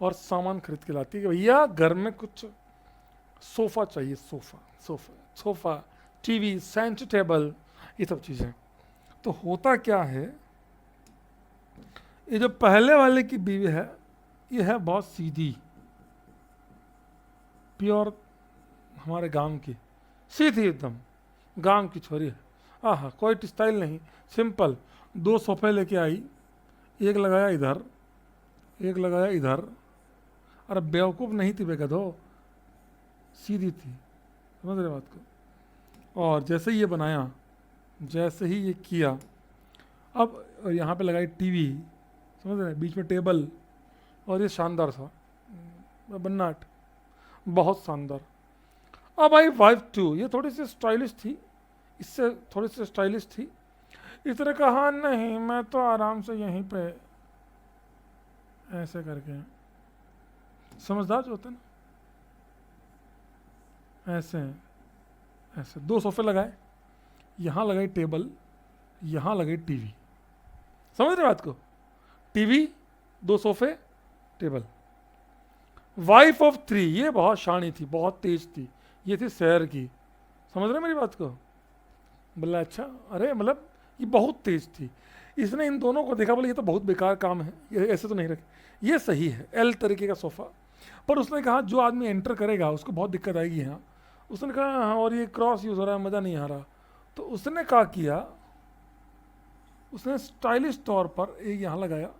S1: और सामान खरीद के लाती है कि भैया घर में कुछ सोफा चाहिए, sofa sofa sofa, TV, centre table, ये सब चीज़ें। तो होता क्या है, ये जो पहले वाले की बीवी है, ये है बहुत सीधी, प्योर हमारे गांव की, सीधी एकदम गांव की छोरी है। आहा, कोई स्टाइल नहीं, सिंपल। 2 सोफे लेके आई, एक लगाया इधर, एक लगाया इधर। अरे बेवकूफ़ नहीं थी बेगधो, सीधी थी। समझ रहे बात को? और जैसे ही ये बनाया, जैसे ही ये किया, अब यहाँ पे लगाई टीवी, समझ रहे, बीच में टेबल, और ये शानदार सा बन्नाट, बहुत शानदार। अब आई वाइफ 2, ये थोड़ी सी स्टाइलिश थी, इससे थोड़ी सी स्टाइलिश थी। इसने कहा नहीं, मैं तो आराम से यहीं पे ऐसे करके, समझदार जो होते हैं ना, ऐसे ऐसे 2 सोफे लगाए, यहाँ लगाई टेबल, यहां लगे टीवी, समझ रहे बात को? टीवी, 2 सोफे, टेबल। वाइफ ऑफ 3, ये बहुत शानी थी, बहुत तेज थी, ये थी शहर की, समझ रहे मेरी बात को? बोला अच्छा, अरे मतलब ये बहुत तेज थी। इसने इन दोनों को देखा, बोले ये तो बहुत बेकार काम है, ये ऐसे तो नहीं रखे, ये सही है, एल तरीके का सोफा। पर उसने कहा जो आदमी एंटर करेगा उसको बहुत दिक्कत आएगी यहाँ। उसने कहा हाँ, और ये क्रॉस यूज हो रहा है, मज़ा नहीं आ रहा। तो उसने क्या किया, उसने स्टाइलिश तौर पर एक यहाँ लगाया।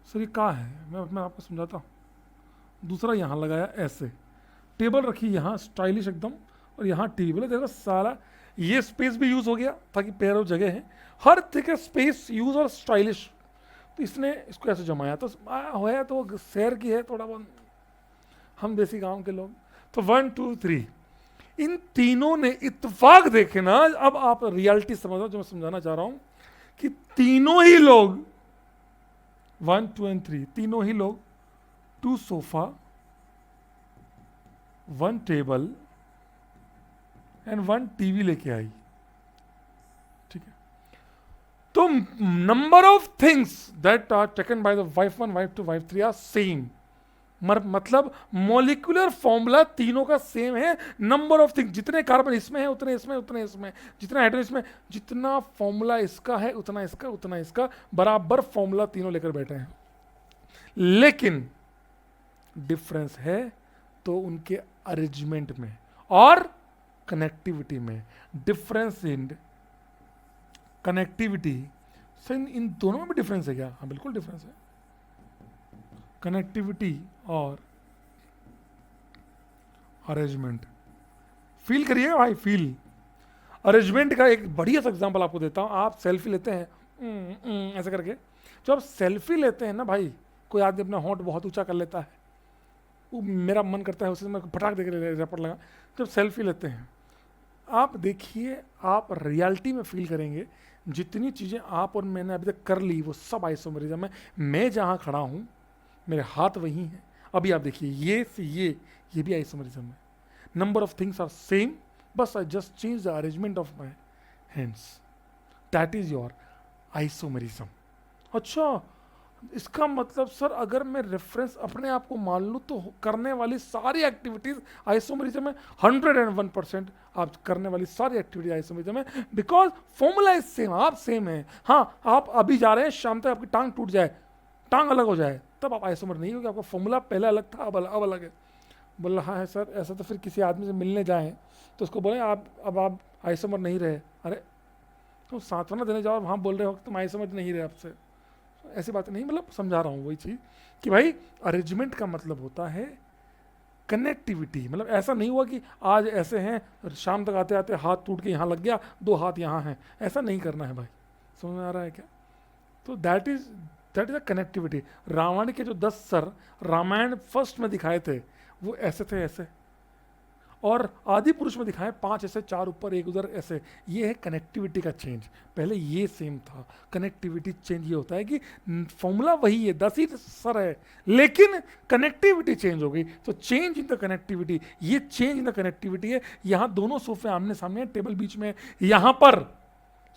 S1: सर ये क्या है, मैं आपको समझाता हूँ। दूसरा यहाँ लगाया ऐसे, टेबल रखी यहाँ स्टाइलिश एकदम, और यहाँ टीवी। बोले देखो सारा ये स्पेस भी यूज हो गया ताकि पैरों जगह है, हर तरह स्पेस यूज और स्टाइलिश। तो इसने इसको ऐसे जमाया, तो है तो शहर की है थोड़ा बहुत, हम देसी गांव के लोग। तो 1 2 3 इन तीनों ने इत्तेफाक देखे ना। अब आप रियलिटी समझो जो मैं समझाना चाह रहा हूं, कि तीनों ही लोग 1 2 एंड 3 तीनों ही लोग 2 सोफा, 1 टेबल एंड 1 टीवी लेके आई। ठीक है, तो number of things that are taken by the wife 1 wife 2 wife 3 are same. मतलब मॉलिक्यूलर फॉर्मूला तीनों का सेम है। नंबर ऑफ थिंग्स, जितने कार्बन इसमें है उतने इसमें, उतने इसमें, जितना हाइड्रोजन इसमें, जितना फॉर्मूला इसका है उतना इसका, उतना इसका, बराबर फॉर्मूला तीनों लेकर बैठे हैं। लेकिन डिफरेंस है तो उनके अरेंजमेंट में और कनेक्टिविटी में। डिफरेंस इन कनेक्टिविटी, इन दोनों में भी डिफरेंस है क्या? हाँ बिल्कुल डिफरेंस है। कनेक्टिविटी और अरेंजमेंट, फील करिए भाई, फील। अरेंजमेंट का एक बढ़िया सा एग्जांपल आपको देता हूं। आप सेल्फी लेते हैं ऐसे करके, जब आप सेल्फी लेते हैं ना भाई, कोई आदमी अपना होंठ बहुत ऊंचा कर लेता है, वो मेरा मन करता है उसे मैं फटाक देकर रैपर लगा। जब सेल्फी लेते हैं आप देखिए, आप रियलिटी में फील करेंगे जितनी चीज़ें आप और मैंने अभी तक कर ली वो सब आइसोमेरिज्म है। मैं जहाँ खड़ा हूँ मेरे हाथ वही हैं। अभी आप देखिए ये से ये भी आइसोमेरिज्म है। Number of things are same, बस I just change the arrangement of my hands, that is your isomerism. अच्छा, इसका मतलब सर अगर मैं रेफरेंस अपने आप को मान लूँ तो करने वाली सारी एक्टिविटीज आइसोमेरिज्म है। 101% आप करने वाली सारी एक्टिविटीज आइसोमेरिज्म है, बिकॉज फॉर्मूला इज सेम, आप सेम है। हाँ, आप अभी जा रहे हैं, शाम तक आपकी टांग टूट जाए, टांग अलग हो जाए, तब आप आइसोमर नहीं होगे। आपका फॉर्मूला पहले अलग था, अब अलग है। बोल रहा है सर ऐसा तो फिर किसी आदमी से मिलने जाएं तो उसको बोले आप आइसोमर नहीं रहे। अरे तो सांत्वना देने जाओ, वहाँ बोल रहे हो तुम आइसोमर नहीं रहे आपसे, ऐसी बात नहीं। मतलब समझा रहा हूँ वही चीज़ कि भाई अरेंजमेंट का मतलब होता है कनेक्टिविटी। मतलब ऐसा नहीं हुआ कि आज ऐसे हैं, शाम तक आते आते हाथ टूट के यहाँ लग गया, 2 हाथ यहाँ हैं, ऐसा नहीं करना है भाई। समझ में आ रहा है क्या? तो that is a connectivity. Ravan के जो 10 सर रामायण फर्स्ट में दिखाए थे वो ऐसे थे, ऐसे, और आदि पुरुष में दिखाए 5 ऐसे, 4 ऊपर 1 उधर ऐसे। ये है कनेक्टिविटी का चेंज। पहले ये सेम था, कनेक्टिविटी चेंज ये होता है कि फॉर्मूला वही है, 10 ही सर है, लेकिन कनेक्टिविटी चेंज हो गई। तो चेंज इन द कनेक्टिविटी, ये चेंज इन द कनेक्टिविटी है। यहाँ दोनों सोफे आमने सामने, टेबल बीच में, यहाँ पर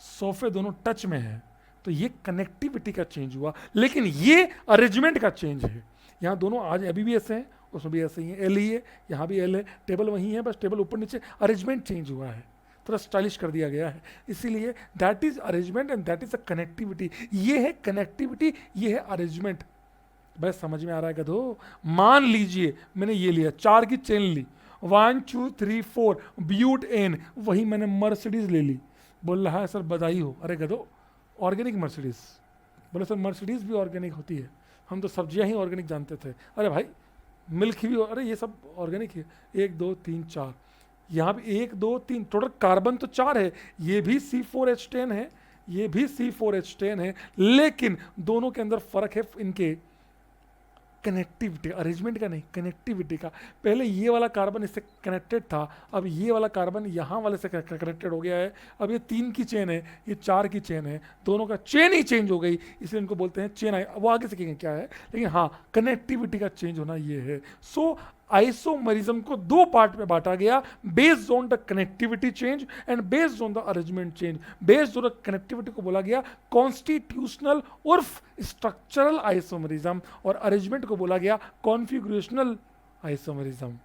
S1: सोफे दोनों टच में है, तो ये कनेक्टिविटी का चेंज हुआ। लेकिन ये अरेंजमेंट का चेंज है। यहाँ दोनों आज अभी भी ऐसे हैं, उसमें भी ऐसे ही है, एल ही है, यहाँ भी एल है, टेबल वही है, बस टेबल ऊपर नीचे, अरेंजमेंट चेंज हुआ है, थोड़ा स्टाइलिश कर दिया गया है। इसीलिए that is arrangement and that is a connectivity. ये है कनेक्टिविटी, ये है अरेंजमेंट। बस समझ में आ रहा है गधो? मान लीजिए मैंने ये लिया, 4 की चेन ली, 1 2 3 4 ब्यूट एन, वही मैंने मर्सिडीज ले ली। बोल रहा है सर बधाई हो। अरे गधो, ऑर्गेनिक मर्सिडीज। बोले सर मर्सिडीज भी ऑर्गेनिक होती है, हम तो सब्जियां ही ऑर्गेनिक जानते थे। अरे भाई मिल्क भी, अरे ये सब ऑर्गेनिक है। 1 2 3 4, यहाँ भी 1 2 3, टोटल कार्बन तो 4 है। ये भी C4H10 है, ये भी C4H10 है, लेकिन दोनों के अंदर फर्क है इनके कनेक्टिविटी, अरेंजमेंट का नहीं, कनेक्टिविटी का। पहले ये वाला कार्बन इससे कनेक्टेड था, अब ये वाला कार्बन यहाँ वाले से कनेक्टेड हो गया है। अब ये 3 की चेन है, ये 4 की चेन है, दोनों का चेन ही चेंज हो गई, इसलिए इनको बोलते हैं चेन। वो आगे सीखेंगे क्या है, लेकिन हाँ कनेक्टिविटी का चेंज होना ये है। सो आइसोमरिज्म को दो पार्ट में बांटा गया, based on the connectivity change and based on the arrangement change. Based on the connectivity को बोला गया कॉन्स्टिट्यूशनल उर्फ स्ट्रक्चरल आइसोमरिज्म, और अरेंजमेंट को बोला गया कॉन्फिगरेशनल आइसोमरिज्म।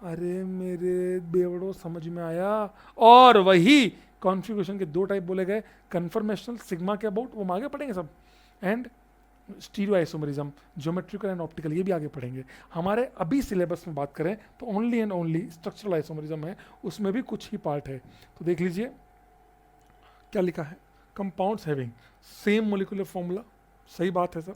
S1: अरे मेरे बेवड़ो, समझ में आया? और वही कॉन्फ़िगरेशन के दो टाइप बोले गए, कन्फर्मेशनल सिग्मा के अबाउट, वो हम आगे पढ़ेंगे सब, and stereo isomerism, geometrical and optical, ये भी आगे पढ़ेंगे। हमारे अभी सिलेबस में बात करें तो only and only structural isomerism है, उसमें भी कुछ ही पार्ट है। तो देख लीजिए क्या लिखा है, compounds having same molecular formula. सही बात है सर,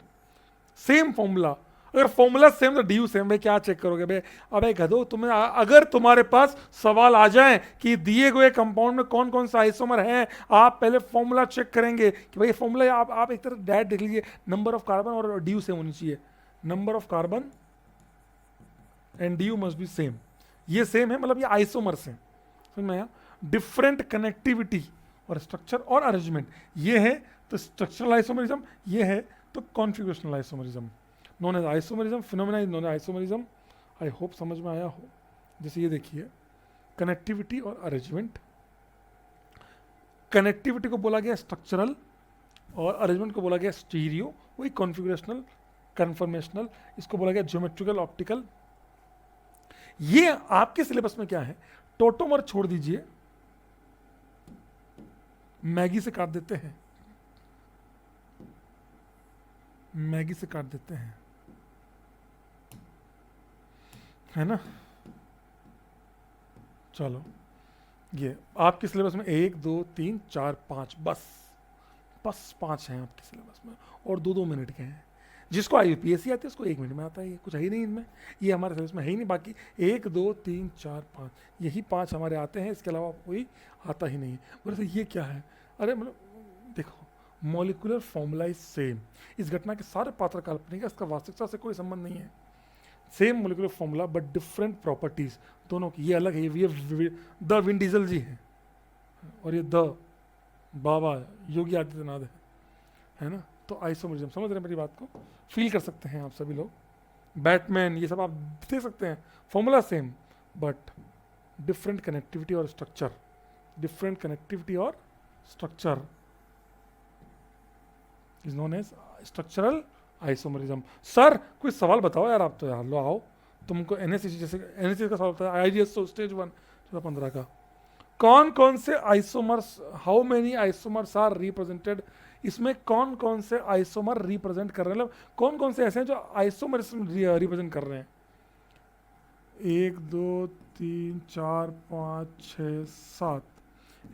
S1: सेम फॉर्मूला। अगर फॉर्मूला सेम तो डी सेम, भाई क्या चेक करोगे भाई? अबे गधो, तुम्हें अगर तुम्हारे पास सवाल आ जाए कि दिए गए कंपाउंड में कौन कौन सा आइसोमर है, आप पहले फॉर्मूला चेक करेंगे कि भाई फॉर्मूला, आप एक तरह डायरेक्ट देख लीजिए, नंबर ऑफ कार्बन और डी सेम होनी चाहिए, number of carbon and D must be same. ये सेम है, मतलब ये आइसोमर्स हैं, समझ में आया? डिफरेंट कनेक्टिविटी और स्ट्रक्चर और अरेंजमेंट, ये है तो स्ट्रक्चरल आइसोमरिज्म, ये है तो configurational isomerism, known as isomerism. Phenomena is known as isomerism. I hope समझ में आया हो। जैसे ये देखिए, कनेक्टिविटी और अरेंजमेंट, कनेक्टिविटी को बोला गया स्ट्रक्चरल और अरेंजमेंट को बोला गया स्टीरियो, वही कॉन्फिगरेशनल, कन्फर्मेशनल, इसको बोला गया ज्योमेट्रिकल ऑप्टिकल। ये आपके सिलेबस में क्या है, टोटोमर छोड़ दीजिए, मैगी से काट देते हैं, मैगी से काट देते हैं, है ना? चलो, ये आपके सिलेबस में 1 2 3 4 5, बस 5 हैं आपके सिलेबस में, और 2 मिनट के हैं। जिसको यूपीएससी आती है उसको 1 मिनट में आता है, ये कुछ है ही नहीं इनमें, ये हमारे सिलेबस में है ही नहीं। बाकी 1 2 3 4 5, यही 5 हमारे आते हैं, इसके अलावा कोई आता ही नहीं है। बोले ये क्या है? अरे मतलब देखो, मॉलिकुलर फॉर्मूला इज सेम, इस घटना के सारे पात्र काल्पनिक है, इसका वास्तविकता से कोई संबंध नहीं है। Same molecular formula but different properties दोनों की। ये अलग है, ये द विन डीजल जी है, और ये द बाबा योगी आदित्यनाथ है ना? तो आइसोमरिज्म, समझ रहे हैं मेरी बात को? फील कर सकते हैं आप सभी लोग, बैटमैन ये सब आप देख सकते हैं, formula same but different connectivity और स्ट्रक्चर, डिफरेंट कनेक्टिविटी और structure is known as structural isomerism. Sir कोई सवाल बताओ यार, आप तो यार लो आओ, तुमको एनएससी जैसे एनएससी का सवाल होता है, आईजीएस स्टेज 1 2015 का, कौन कौन से isomers, how many isomers are represented, इसमें कौन कौन से आइसोमर रिप्रेजेंट कर रहे हैं, मतलब कौन कौन से ऐसे हैं जो आइसोमरिज्म रिप्रेजेंट कर रहे हैं? 1 2 3 4 5 6 7,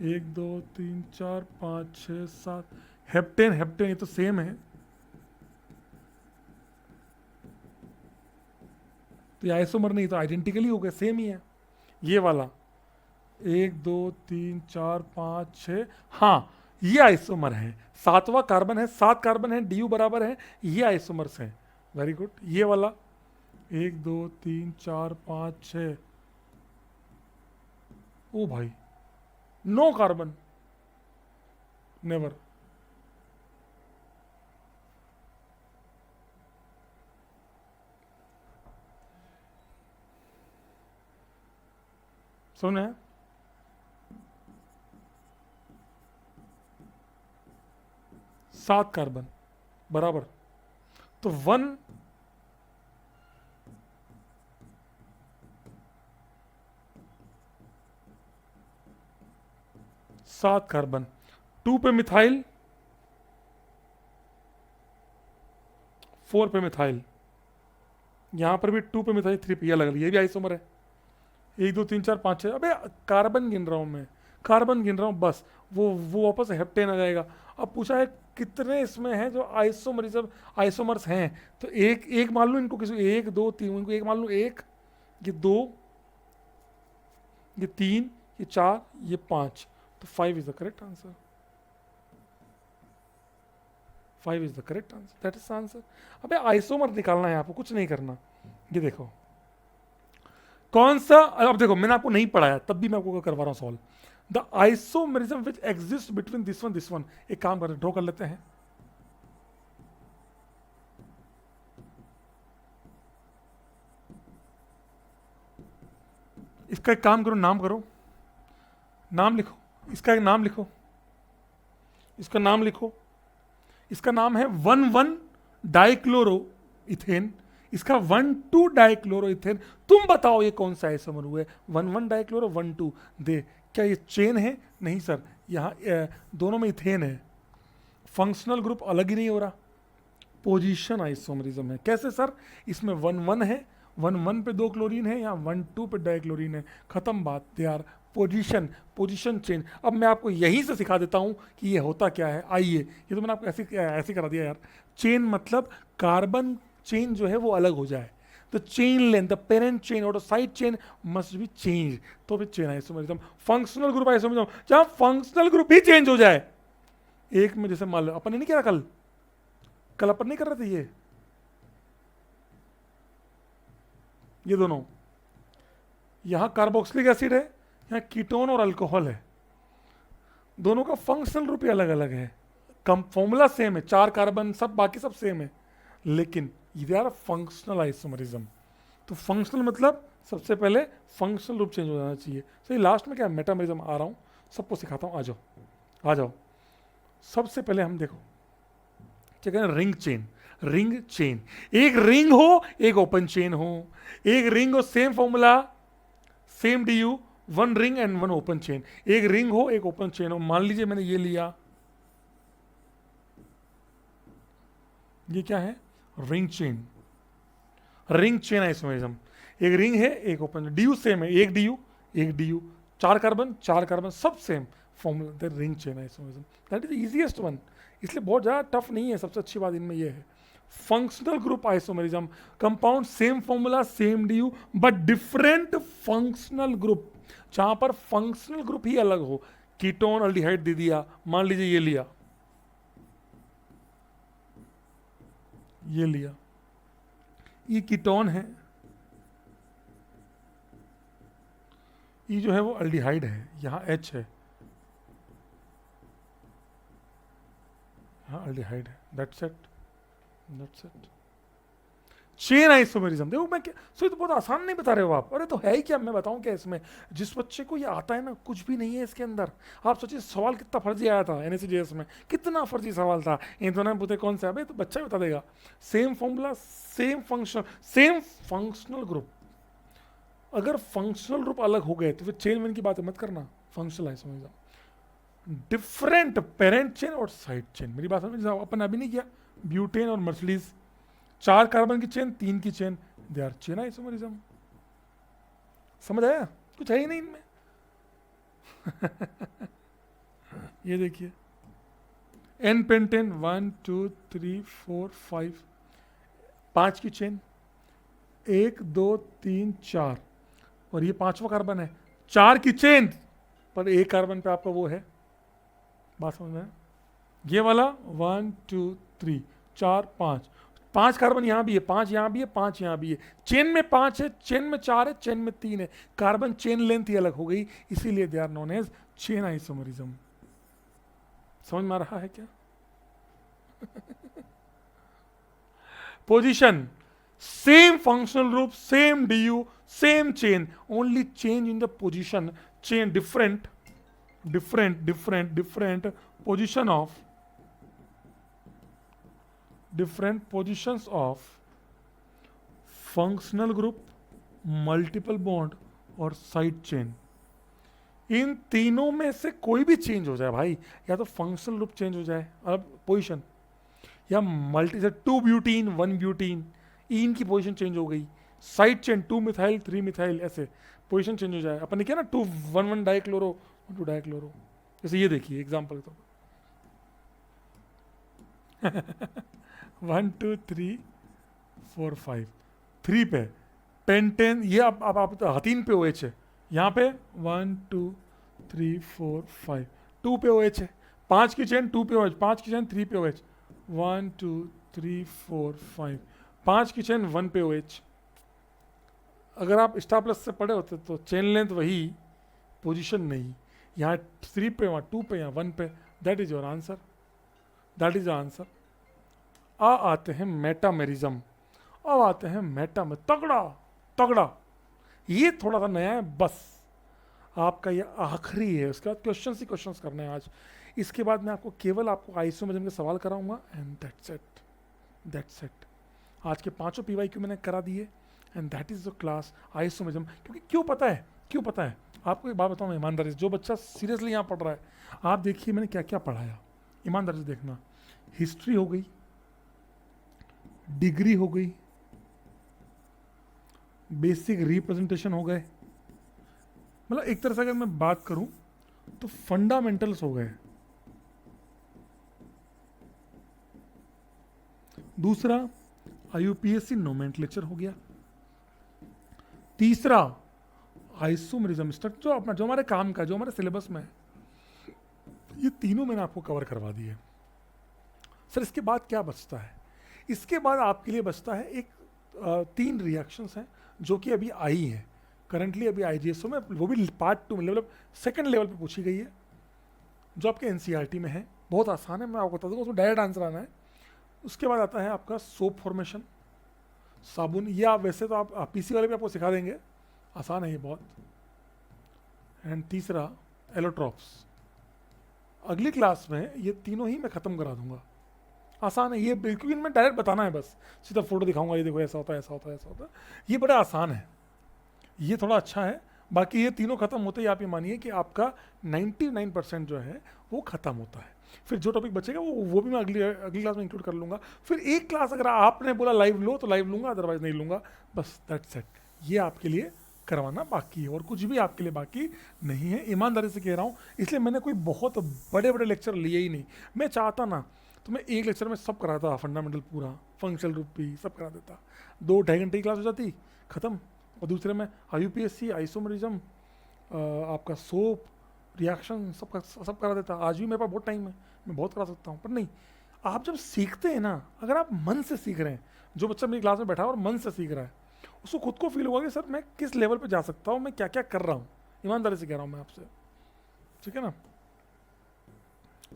S1: 1 2 3 4 5 6 7, हेप्टेन, हेप्टेन ये तो सेम है, तो ये आइसोमर नहीं, तो आइडेंटिकली हो गया, सेम ही है। ये वाला 1 2 3 4 5 6, हाँ ये आइसोमर है, 7वां कार्बन है, 7 कार्बन है, डी बराबर है, ये आइसोमर्स हैं। Very good. ये वाला 1 2 3 4 5 6, ओ भाई 9 कार्बन, नेवर। सुना है? सात कार्बन बराबर, तो 1 7 कार्बन, 2 पे मिथाइल, 4 पे मिथाइल, यहां पर भी 2 पे मिथाइल, 3 पे, ये अलग, ये भी आइसोमर है। 1 2 3 4 5 6, अबे कार्बन गिन रहा हूं मैं, कार्बन गिन रहा हूं बस, वो वापस हेप्टेन आ जाएगा। अब पूछा है कितने इसमें हैं जो आइसोमरिज्म आइसोमर्स हैं, तो एक एक मान लो इनको, किसी 1 2 3, इनको एक मान लो, 1 ये 2 ये 3 ये 4 ये 5, तो 5 is the correct answer, 5 is the correct answer, that is answer. अबे आइसोमर निकालना है आपको, कुछ नहीं करना। ये देखो कौन सा, अब देखो मैंने आपको नहीं पढ़ाया तब भी मैं आपको करवा रहा हूं solve. The isomerism which exist between this one, एक काम करते ड्रॉ कर लेते हैं, इसका एक काम करो, नाम करो, नाम लिखो, इसका एक नाम लिखो, इसका नाम लिखो, इसका नाम है 1,1 डाइक्लोरो इथेन, इसका 1,2 डाइक्लोरो इथेन। तुम बताओ ये कौन सा आइसोमर हुआ है? 1,1 डाइक्लोरो 1,2 दे, क्या ये चेन है? नहीं सर, यहाँ दोनों में इथेन है, फंक्शनल ग्रुप अलग ही नहीं हो रहा, पोजीशन आइसोमरिज्म है। कैसे सर? इसमें 1,1 है, 1,1 पे 2 क्लोरीन है, यहाँ 1,2 पे डाइक्लोरीन है, खत्म बात, they are position, position change. अब मैं आपको यहीं से सिखा देता हूँ कि ये होता क्या है। आइए, ये तो मैंने आपको ऐसे करा दिया यार। चेन मतलब कार्बन चेन जो है वो अलग हो जाए, तो chain length, the parent chain और side chain must be change, तो फिर chain isomerism. Functional group isomerism जहां फंक्शनल ग्रुप भी चेंज हो जाए, एक में जैसे मान लो अपन ने नहीं किया कल अपन नहीं कर रहे थे ये दोनों, यहां कार्बोक्सिलिक एसिड है, यहाँ कीटोन और अल्कोहल है, दोनों का फंक्शनल ग्रुप ही अलग अलग है, कम फॉर्मूला सेम है, 4 कार्बन सब बाकी सब सेम है, लेकिन ये आर फंक्शनल आइसोमरिज्म। तो फंक्शनल मतलब सबसे पहले फंक्शनल ग्रुप चेंज हो जाना चाहिए। सही, लास्ट में क्या मेटामरिज्म आ रहा हूँ, सबको सिखाता हूँ, आ जाओ आ जाओ। सबसे पहले हम देखो क्या कहते हैं, रिंग चेन, रिंग चेन, एक रिंग हो एक ओपन चेन हो, एक रिंग हो same formula same D you, 1 ring and 1 open chain, एक रिंग हो एक ओपन चेन हो। मान लीजिए मैंने ये लिया, ये क्या है, ring chain, ring chain isomerism, एक रिंग है एक ओपन, डी यू सेम है, एक डी यू एक डी यू, 4 कार्बन सब same formula, the ring chain isomerism, that is easiest one, इसलिए बहुत ज़्यादा टफ नहीं है। सबसे अच्छी बात इनमें यह है, functional group isomerism, compound same formula same D you but different functional group, जहां पर फंक्शनल ग्रुप ही अलग हो। कीटोन अल्डिहाइड दे दिया, मान लीजिए ये लिया, ये लिया, ये कीटोन है, ये जो है वो अल्डिहाइड है, यहाँ H है, यहाँ अल्डिहाइड है, that's it, that's it. Chain isomerism देखो, मैं क्या सो, तो बहुत आसान नहीं बता रहे हो आप, अरे तो है ही क्या, मैं बताऊं क्या इसमें। जिस बच्चे को ये आता है ना, कुछ भी नहीं है इसके अंदर। आप सोचिए सवाल कितना फर्जी आया था NSCGS में, कितना फर्जी सवाल था, इन दोनों पूछे कौन सा है, तो बच्चा ही बता देगा। Same formula same function same functional group, अगर फंक्शनल ग्रुप अलग हो गए तो फिर चेन वेन की बात मत करना। Functional isomerism, different parent chain और साइड चेन, मेरी बात समझ, अपन अभी नहीं किया, ब्यूटेन और मर्सिडीज, 4 कार्बन की चेन 3 की chain, they are chain isomerism. समझ आया? कुछ है ही नहीं इनमें। ये देखिए एन पेंटेन 1 2 3 4 5, 5 की चेन, 1 2 3 4, और ये 5वां कार्बन है, 4 की चेन पर 1 कार्बन पे आपका वो है, बात समझ में? ये वाला 1 2 3 4 5, 5 कार्बन यहाँ भी है, 5 यहाँ भी है, 5 यहाँ भी है, चेन में 5 है, चेन में 4 है, चेन में 3 है, कार्बन चेन लेंथ ही अलग हो गई, इसीलिए they are known as chain isomerism. समझ में आ रहा है क्या? Position same functional group same DU same chain, only change in the position, chain different position of different positions of functional group, multiple bond और side chain। इन तीनों में से कोई भी चेंज हो जाए भाई, या तो फंक्शनल ग्रुप चेंज हो जाए अब पोजीशन, या मल्टी 2 ब्यूटीन 1 ब्यूटीन, इन की पोजीशन चेंज हो गई, साइड चेन 2 मिथाइल 3 मिथाइल, ऐसे पोजीशन चेंज हो जाए। अपन ने किया ना 2 1 1 डाइक्लोरो 2 डाइक्लोरो, जैसे ये देखिए एग्जाम्पल तो 1 2 3 4 5, 3 पे पेंटेन, ये अब आप हतीन पे OH है, यहाँ पे 1 2 3 4 5, 2 पे OH है, 5 की चेन 2 पे OH, 5 की चेन 3 पे OH, 1 2 3 4 5, 5 की चेन 1 पे OH। अगर आप स्टार प्लस से पढ़े होते तो चेन लेंथ वही, पोजीशन नहीं, यहाँ 3 पे, वहाँ 2 पे, यहाँ 1 पे, that is your answer, that is answer. आते हैं मेटामेरिज्म, अब आते हैं मेटा में तगड़ा तगड़ा, ये थोड़ा सा नया है बस, आपका ये आखिरी है। उसके बाद क्वेश्चन ही क्वेश्चंस करने हैं आज। इसके बाद मैं आपको केवल आपको आइसोमेरिज्म के सवाल कराऊंगा एंड दैट्स इट। आज के 5 PYQ मैंने करा दिए and that is the class isomerism. क्योंकि क्यों पता है आपको एक बात बताऊँ ईमानदारी से, जो बच्चा सीरियसली यहाँ पढ़ रहा है, आप देखिए मैंने क्या क्या पढ़ाया, ईमानदारी से देखना। हिस्ट्री हो गई, डिग्री हो गई, बेसिक रिप्रेजेंटेशन हो गए, मतलब एक तरह से अगर मैं बात करूं तो फंडामेंटल्स हो गए। दूसरा IUPAC नोमेनक्लेचर हो गया। तीसरा आइसोमेरिज्म स्ट्रक्चर, जो हमारे काम का, जो हमारे सिलेबस में है, ये तीनों मैंने आपको कवर करवा दिए। सर इसके बाद क्या बचता है? इसके बाद आपके लिए बचता है एक 3 रिएक्शंस हैं जो कि अभी आई है करंटली, अभी IGSO में, वो भी पार्ट 2 में, मतलब सेकंड लेवल पे पूछी गई है, जो आपके NCERT में है। बहुत आसान है, मैं आपको बता दूंगा, उसमें डायरेक्ट आंसर आना है। उसके बाद आता है आपका सोप फॉर्मेशन, साबुन। ये आप वैसे तो आप PC वाले भी आपको सिखा देंगे, आसान है ये बहुत। एंड तीसरा एलोट्रॉप्स। अगली क्लास में ये तीनों ही मैं ख़त्म करा दूंगा, आसान है ये, बिल्कुल इनमें डायरेक्ट बताना है बस, सीधा फोटो दिखाऊंगा, ये देखो ऐसा होता है, ऐसा होता है, ऐसा होता है। ये बड़ा आसान है, ये थोड़ा अच्छा है। बाकी ये तीनों खत्म होते ही आप ये मानिए कि आपका 99% जो है वो खत्म होता है। फिर जो टॉपिक बचेगा वो भी मैं अगली क्लास में इंक्लूड कर लूँगा। फिर एक क्लास अगर आपने बोला लाइव लो तो लाइव लूँगा, अदरवाइज नहीं लूँगा, बस दैट्स इट। ये आपके लिए करवाना बाकी है और कुछ भी आपके लिए बाकी नहीं है, ईमानदारी से कह रहा हूँ। इसलिए मैंने कोई बहुत बड़े बड़े लेक्चर लिए ही नहीं। मैं चाहता ना तो मैं एक लेक्चर में सब कराता, फंडामेंटल पूरा, फंक्शनल रूप भी सब करा देता, 2-2.5 घंटे की क्लास हो जाती, ख़त्म। और दूसरे में IUPAC, आइसोमेरिज्म, आपका सोप, रिएक्शन, सब करा देता। आज भी मेरे पास बहुत टाइम है, मैं बहुत करा सकता हूँ, पर नहीं, आप जब सीखते हैं ना, अगर आप मन से सीख रहे हैं, जो बच्चा मेरी क्लास में बैठा है और मन से सीख रहा है, उसको खुद को फील होगा कि सर मैं किस लेवल पे जा सकता हूँ, मैं क्या क्या कर रहा हूँ। ईमानदारी से कह रहा हूँ मैं आपसे, ठीक है ना।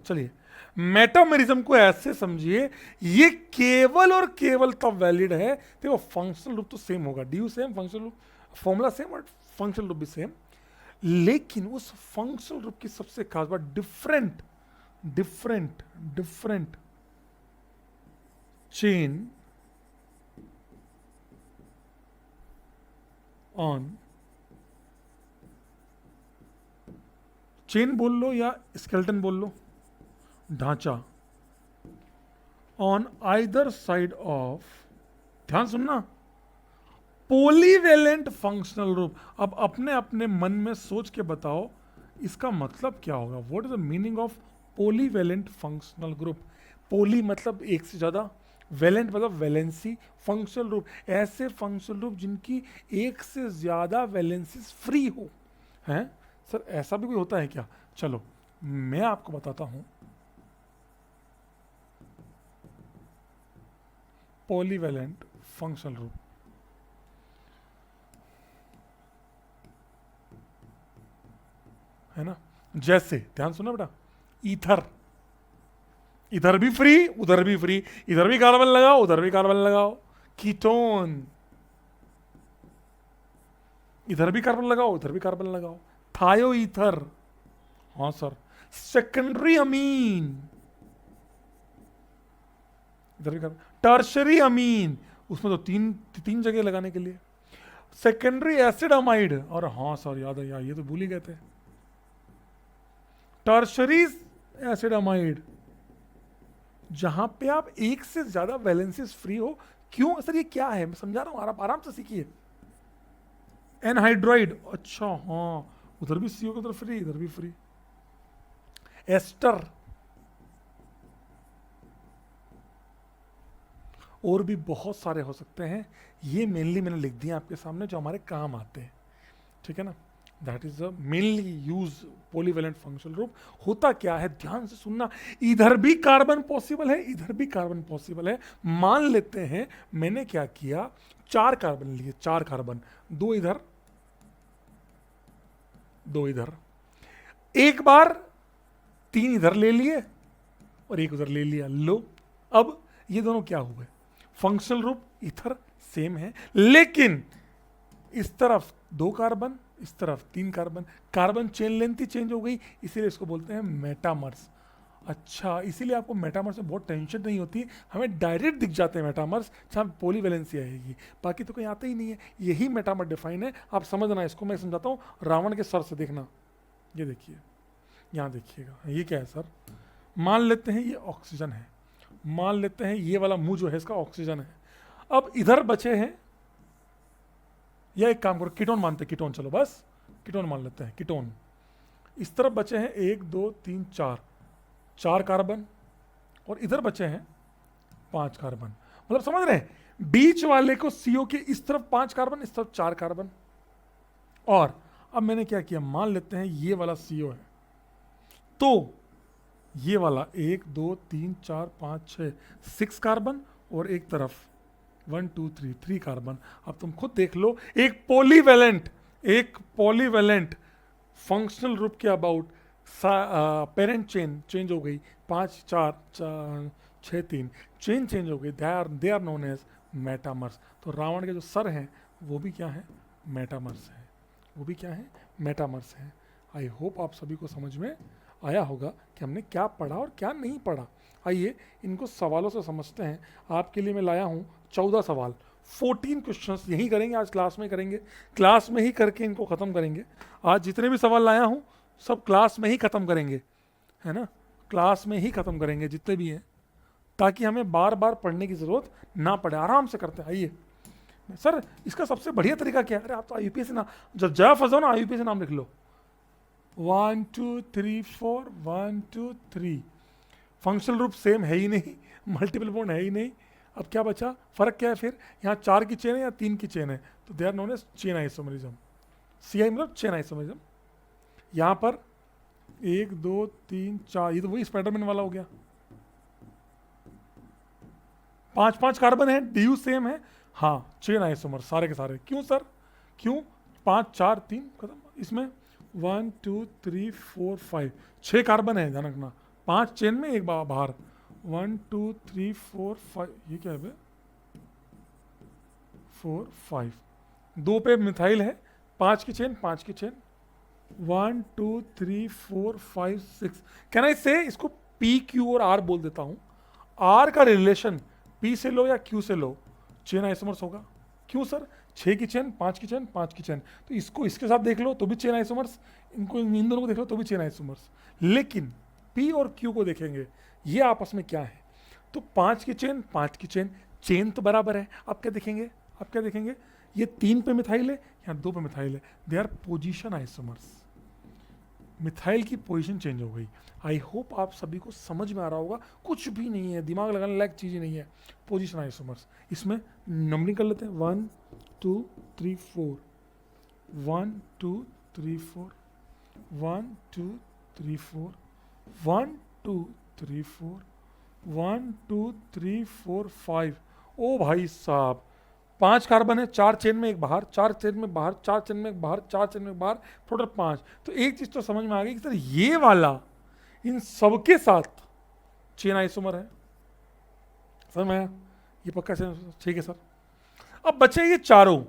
S1: चलिए, मेटामेरिज्म को ऐसे समझिए, ये केवल और केवल तब वैलिड है, देखो फंक्शनल रूप तो सेम होगा, ड्यू सेम, फंक्शनल रूप, फॉर्मूला सेम और फंक्शनल रूप भी सेम, लेकिन उस फंक्शनल रूप की सबसे खास बात डिफरेंट चेन ऑन, चेन बोल लो या स्केलेटन बोल लो, ढांचा, ऑन आइदर साइड ऑफ, ध्यान सुनना, पॉलीवेलेंट फंक्शनल रूप। अब अपने अपने मन में सोच के बताओ इसका मतलब क्या होगा, what is the meaning of polyvalent functional group. Poly मतलब एक से ज्यादा, वैलेंट मतलब वैलेंसी, फंक्शनल रूप ऐसे फंक्शनल रूप जिनकी एक से ज्यादा वैलेंसीज फ्री हो। हैं सर ऐसा भी कोई होता है क्या? चलो मैं आपको बताता हूं, पॉलीवेलेंट फंक्शनल ग्रुप, है ना। जैसे ध्यान सुनो बेटा, ईथर, इधर भी फ्री उधर भी फ्री, इधर भी कार्बन लगाओ उधर भी कार्बन लगाओ। कीटोन, इधर भी कार्बन लगाओ उधर भी कार्बन लगाओ। थायो ईथर, हाँ सर। सेकेंडरी अमीन, इधर भी कार्बन। टर्शरी अमीन, उसमें तो तीन जगह लगाने के लिए। सेकेंडरी एसिड अमाइड, और हाँ सर याद है यार, ये तो भूल ही गए थे। टर्शरी एसिड अमाइड, जहां पे आप एक से ज्यादा वैलेंसीज फ्री हो। क्यों सर ये क्या है, मैं समझा रहा हूं, आप आराम से सीखिए। एनहाइड्राइड, अच्छा हाँ, उधर भी सी होगा उधर फ्री इधर भी फ्री। एस्टर, और भी बहुत सारे हो सकते हैं, ये मेनली मैंने लिख दिए आपके सामने जो हमारे काम आते हैं, ठीक है ना। That is the mainly use polyvalent functional group. होता क्या है ध्यान से सुनना, इधर भी कार्बन पॉसिबल है इधर भी कार्बन पॉसिबल है। मान लेते हैं मैंने क्या किया, 4 कार्बन लिए, 4 कार्बन, 2 इधर 2 इधर, एक बार 3 इधर ले लिए और 1 उधर ले लिया। लो अब ये दोनों क्या हुए, फंक्शनल ग्रुप इधर सेम है, लेकिन इस तरफ 2 कार्बन, इस तरफ 3 कार्बन, कार्बन चेन लेंथ ही चेंज हो गई, इसीलिए इसको बोलते हैं मेटामर्स। अच्छा, इसीलिए आपको मेटामर्स में बहुत टेंशन नहीं होती, हमें डायरेक्ट दिख जाते हैं मेटामर्स जहाँ पॉलीवैलेंसी आएगी, बाकी तो कहीं आते ही नहीं है। यही मेटामर डिफाइन है, आप समझना इसको, मैं समझाता हूँ रावण के सर से। देखना, ये देखिए, यहाँ देखिएगा, ये क्या है सर? मान लेते हैं ये ऑक्सीजन है, मान लेते हैं ये वाला मुंह जो है इसका ऑक्सीजन है। अब इधर बचे हैं, या एक काम करो कीटोन मानते हैं, कीटोन, चलो बस कीटोन मान लेते हैं, कीटोन। इस तरफ बचे हैं 1 2 3 4 कार्बन, और इधर बचे हैं 5 कार्बन। मतलब समझ रहे हैं, बीच वाले को CO के इस तरफ 5 कार्बन, इस तरफ 4 कार्बन। और अब मैंने क्या किया, मान लेते हैं ये वाला CO है, तो ये वाला 1 2 3 4 5 6 6 कार्बन, और एक तरफ 1 2 3 कार्बन। अब तुम खुद देख लो, एक पॉलीवैलेंट फंक्शनल ग्रुप के अबाउट पेरेंट चेन चेंज हो गई, 5 4 6 3 चेन चेंज हो गई, they are known as metamers. तो रावण के जो सर हैं वो भी क्या है, मेटामर्स है, वो भी क्या है, मेटामर्स है। आई होप आप सभी को समझ में आया होगा कि हमने क्या पढ़ा और क्या नहीं पढ़ा। आइए इनको सवालों से समझते हैं। आपके लिए मैं लाया हूँ 14 सवाल, 14 क्वेश्चंस यही करेंगे, आज क्लास में करेंगे, क्लास में ही करके इनको ख़त्म करेंगे। आज जितने भी सवाल लाया हूँ सब क्लास में ही ख़त्म करेंगे, है ना, क्लास में ही ख़त्म करेंगे जितने भी हैं, ताकि हमें बार बार पढ़ने की ज़रूरत ना पड़े, आराम से करते हैं। आइए सर, इसका सबसे बढ़िया तरीका क्या है? अरे आप तो IUPAC ना, जब जा फंसो ना IUPAC नाम लिख लो, 1 2 3 4 1 2 3। फंक्शनल ग्रुप सेम है ही नहीं, मल्टीपल बॉन्ड है ही नहीं, अब क्या बचा, फर्क क्या है फिर? यहाँ 4 की चेन है या 3 की चेन है, तो they are known as chain isomerism. CI मतलब चेन आइसोमरिज्म। यहाँ पर 1 2 3 4, ये तो वही स्पाइडरमैन वाला हो गया, 5 5 कार्बन है, DU सेम है, हाँ चेन आइसोमर सारे के सारे। क्यों सर, क्यों? 5 4 3 खत्म। इसमें 1 2 3 4 5 6 कार्बन है, ध्यान रखना, 5 चेन में, एक बाहर। 1 2 3 4 5, ये क्या है, 4 5, 2 पे मिथाइल है, 5 की चेन 5 की चेन, 1 2 3 4 5 6। कैन आई से इसको PQ और R बोल देता हूं। R का रिलेशन P से लो या Q से लो, चेन आइसोमर्स होगा। क्यों सर? 6 की चेन 5 की चेन 5 की चेन, तो इसको इसके साथ देख लो तो भी चेन आइसोमर्स, इनको इन दोनों को देख लो तो भी चेन आइसोमर्स। लेकिन P और Q को देखेंगे, ये आपस में क्या है, तो 5 की चेन 5 की चेन, चेन तो बराबर है। आप क्या देखेंगे, आप क्या देखेंगे, ये 3 पे मिथाइल है, यहाँ 2 पे मिथाइल है, they are position isomers. Methyl की पोजीशन चेंज हो गई। आई होप आप सभी को समझ में आ रहा होगा, कुछ भी नहीं है, दिमाग लगाने लायक चीज़ ही नहीं है, पोजीशन आइसोमर्स। इसमें नंबरिंग कर लेते हैं, 1 2 3 4, 1 2 3 4, 1 2 3 4, 1 2 3 4, 1 2 3 4 5। ओ भाई साहब, 5 कार्बन है, 4 चेन में एक बाहर, 4 चेन में बाहर, 4 चेन में एक बाहर, 4 चेन में बाहर, टोटल 5। तो एक चीज तो समझ में आ गई कि सर ये वाला इन सबके साथ चेन आइसोमर है। समझ में आया? ये पक्का चेन, ठीक है सर। अब बचे ये चारों,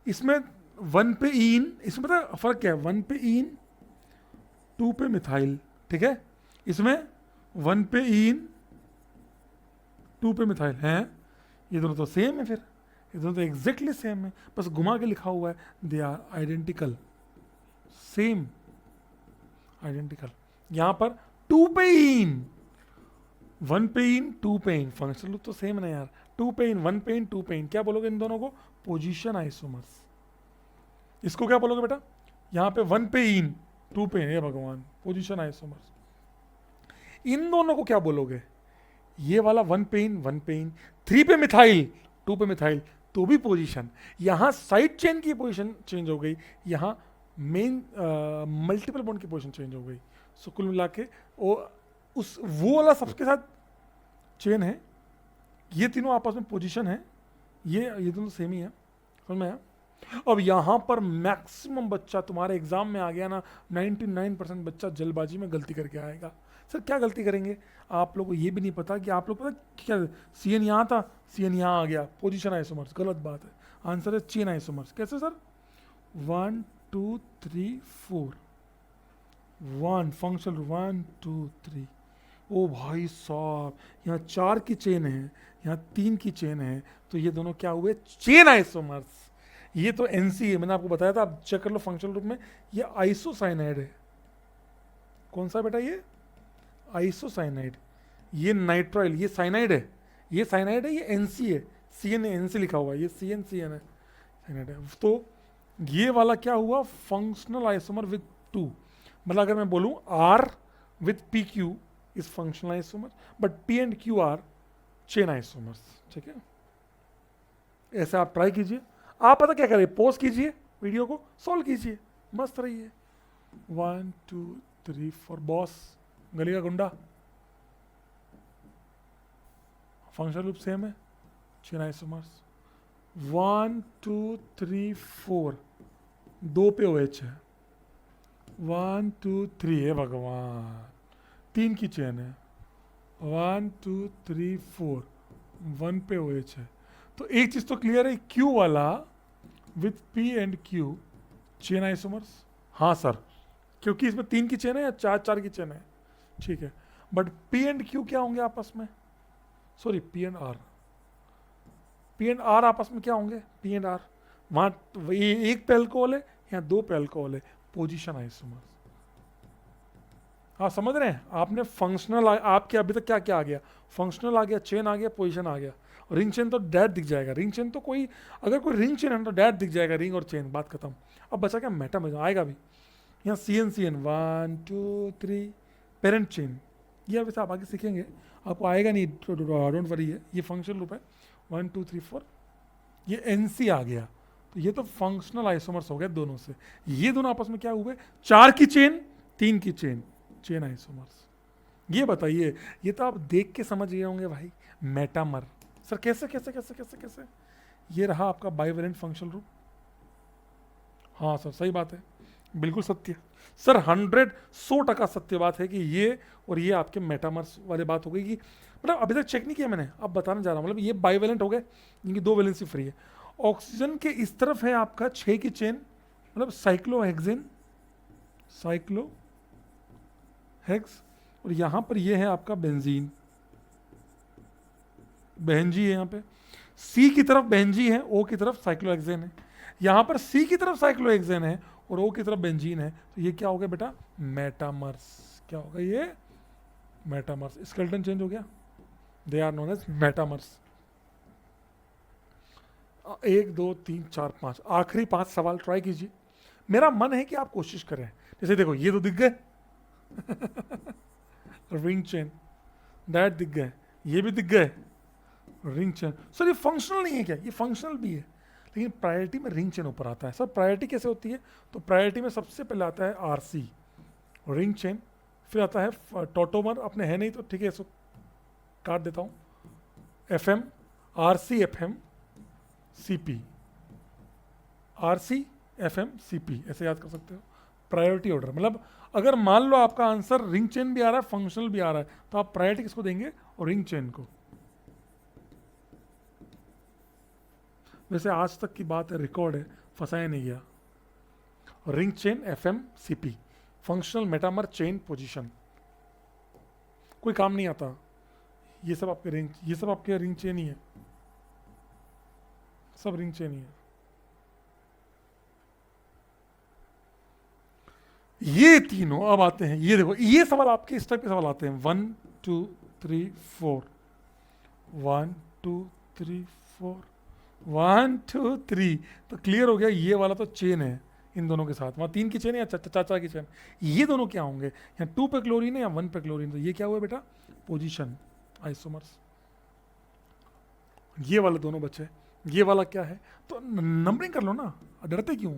S1: इसमें 1 पे इन, इसमें पता फर्क क्या है, 1 पे इन 2 पे मिथाइल, ठीक है। इसमें 1 पे इन 2 पे मिथाइल है, ये दोनों तो सेम है, फिर ये दोनों तो एग्जैक्टली सेम है, बस घुमा के लिखा हुआ है, they are identical, same identical. यहां पर 2 पे इन, 1 पे इन 2 पे इन, फंक्शनल ग्रुप तो सेम है ना यार, 2 पे इन 1 पे इन 2 पे इन, क्या बोलोगे इन दोनों को? Position isomers. इसको क्या बोलोगे बेटा? यहां पे 1 पे इन 2 पे इन, हे भगवान, पोजीशन आइसोमर्स। इन दोनों को क्या बोलोगे? ये वाला 1 पे इन 1 पे इन, 3 पे मिथाइल 2 पे मिथाइल, तो भी पोजीशन। यहां साइड चेन की पोजीशन चेंज हो गई, यहां मेन मल्टीपल बॉन्ड की पोजीशन चेंज हो गई। सो कुल मिला के वो वाला सबके साथ चेन है, ये तीनों आपस में पोजीशन है, ये दोनों सेम ही है। समझ में आया? अब यहां पर मैक्सिमम बच्चा तुम्हारे एग्जाम में आ गया ना, 99% बच्चा जल्दबाजी में गलती करके आएगा। सर क्या गलती करेंगे, आप लोग को ये भी नहीं पता कि आप लोग पता क्या, CN यहाँ था, CN यहाँ आ गया, पोजीशन आइसोमर्स, गलत बात है। आंसर है चेन आइसोमर्स। कैसे सर? 1 2 3 4 1 फंक्शनल 1 2 3। ओ भाई साहब, यहाँ 4 की चेन है, यहाँ 3 की चेन है, तो ये दोनों क्या हुए? Chain isomers. ये तो NC है, मैंने आपको बताया था, आप चेक कर लो फंक्शनल रूप में। ये आइसोसाइनाइड है। कौन सा बेटा? ये आइसोसाइनाइड। ये नाइट्राइल, ये साइनाइड है, ये साइनाइड है, ये NC है। CN NC लिखा हुआ है, ये CN है, साइनाइड है। तो ये वाला क्या हुआ? Functional isomer with 2। मतलब अगर मैं बोलूं R with PQ is functional isomer, but P and Q are chain isomers. ठीक है, ऐसे आप ट्राई कीजिए। आप पता क्या करें, पॉज कीजिए वीडियो को, सॉल्व कीजिए, मस्त रहिए। 1 2 3 4 बॉस, गली का गुंडा, फंक्शनल रूप सेम है, चेन आइसोमर्स। 1 2 3 4 2 पे OH है, 1 2 3 है भगवान, 3 की चेन है, 1 2 3 4 1 पे OH है। तो एक चीज तो क्लियर है, Q वाला with P and Q chain isomers. हाँ सर, क्योंकि इसमें 3 की चेन है या 4 की चेन है, ठीक है। बट P एंड Q क्या होंगे आपस में? Sorry, P and R, P and R आपस में क्या होंगे? P एंड R, वहां एक पे अल्कोहल है, यहाँ 2 पे अल्कोहल है, पोजीशन आइसोमर्स। आप समझ रहे हैं? आपने फंक्शनल, आपके अभी तक क्या क्या आ गया? फंक्शनल आ गया, चेन आ गया, पोजीशन आ गया। रिंग चेन तो डैट दिख जाएगा, रिंग चेन तो कोई, अगर कोई रिंग चेन है तो डैट दिख जाएगा, रिंग और चेन, बात खत्म। अब बचा क्या? मेटा में आएगा भी। यहाँ CN 1 2 3 पेरेंट चेन, ये वैसे आप आगे सीखेंगे, आपको आएगा नहीं, डोंट वरी है, ये फंक्शनल रूप है। 1 2 3 4 ये NC आ गया, तो ये तो फंक्शनल आइसोमर्स हो गए दोनों से। ये दोनों आपस में क्या हुए? 4 की चेन, 3 की चेन, चेन आइसोमर्स। ये बताइए, ये तो आप देख के समझ गए होंगे भाई, मेटामर। सर कैसे कैसे कैसे कैसे कैसे? ये रहा आपका बाइवेलेंट फंक्शनल रूप। हाँ सर, सही बात है, बिल्कुल सत्य सर, 100% सत्य बात है कि ये और ये आपके मेटामर्स वाली बात हो गई। कि मतलब अभी तक चेक नहीं किया मैंने, अब बताने जा रहा हूँ। मतलब ये बाइवेलेंट हो गए, इनकी 2 वैलेंसी फ्री है। ऑक्सीजन के इस तरफ है आपका 6 की चेन, मतलब साइक्लोहेक्सेन, साइक्लोहेक्स, और यहां पर ये है आपका बेंजीन, बेंजी है यहाँ पे। C की तरफ बेंजी है, O की तरफ साइक्लोहेक्सेन है। यहाँ पर C की तरफ साइक्लोहेक्सेन है और O की तरफ बेंजीन है, तो ये क्या हो गया बेटा? मेटामर्स। क्या होगा ये? मेटामर्स। स्केलेटन चेंज हो गया, they are known as metamers. 1 2 3 4 5, आखिरी 5 सवाल ट्राई कीजिए। मेरा मन है कि आप कोशिश करें। जैसे देखो, ये तो दिख गए रिंग चेन, दैट दिख गए, ये भी दिख गए, रिंग चेन। सर ये फंक्शनल नहीं है क्या? ये फंक्शनल भी है, लेकिन प्रायोरिटी में रिंग चेन ऊपर आता है। सर प्रायोरिटी कैसे होती है? तो प्रायोरिटी में सबसे पहले आता है RC, रिंग चेन, फिर आता है टोटोमर, अपने है नहीं तो ठीक है, इसको काट देता हूँ, FM, RC FM CP, RC FM CP, ऐसे याद कर सकते हो। प्रायोरिटी ऑर्डर मतलब अगर मान लो आपका आंसर रिंग चेन भी आ रहा है, फंक्शनल भी आ रहा है, तो आप प्रायोरिटी किसको देंगे? और रिंग चेन को। वैसे आज तक की बात है, रिकॉर्ड है, फंसाया नहीं गया। Ring chain FM CP, functional metamer chain position, कोई काम नहीं आता। ये सब आपके रिंग, ये सब आपके रिंग चेन ही है, सब रिंग चेन ही है। ये तीनों अब आते हैं, ये देखो, ये सवाल आपके इस टाइप के सवाल आते हैं। 1 2 3 4 1 2 3 4 1 2 3, तो क्लियर हो गया, ये वाला तो चेन है इन दोनों के साथ। वहाँ 3 की चेन है या चाचा की चेन, ये दोनों क्या होंगे? यहाँ 2 पे क्लोरीन है या 1 पे क्लोरीन, तो ये क्या हुआ बेटा? Position isomers. ये वाले दोनों बचे, ये वाला क्या है? तो नंबरिंग कर लो ना, डरते क्यों?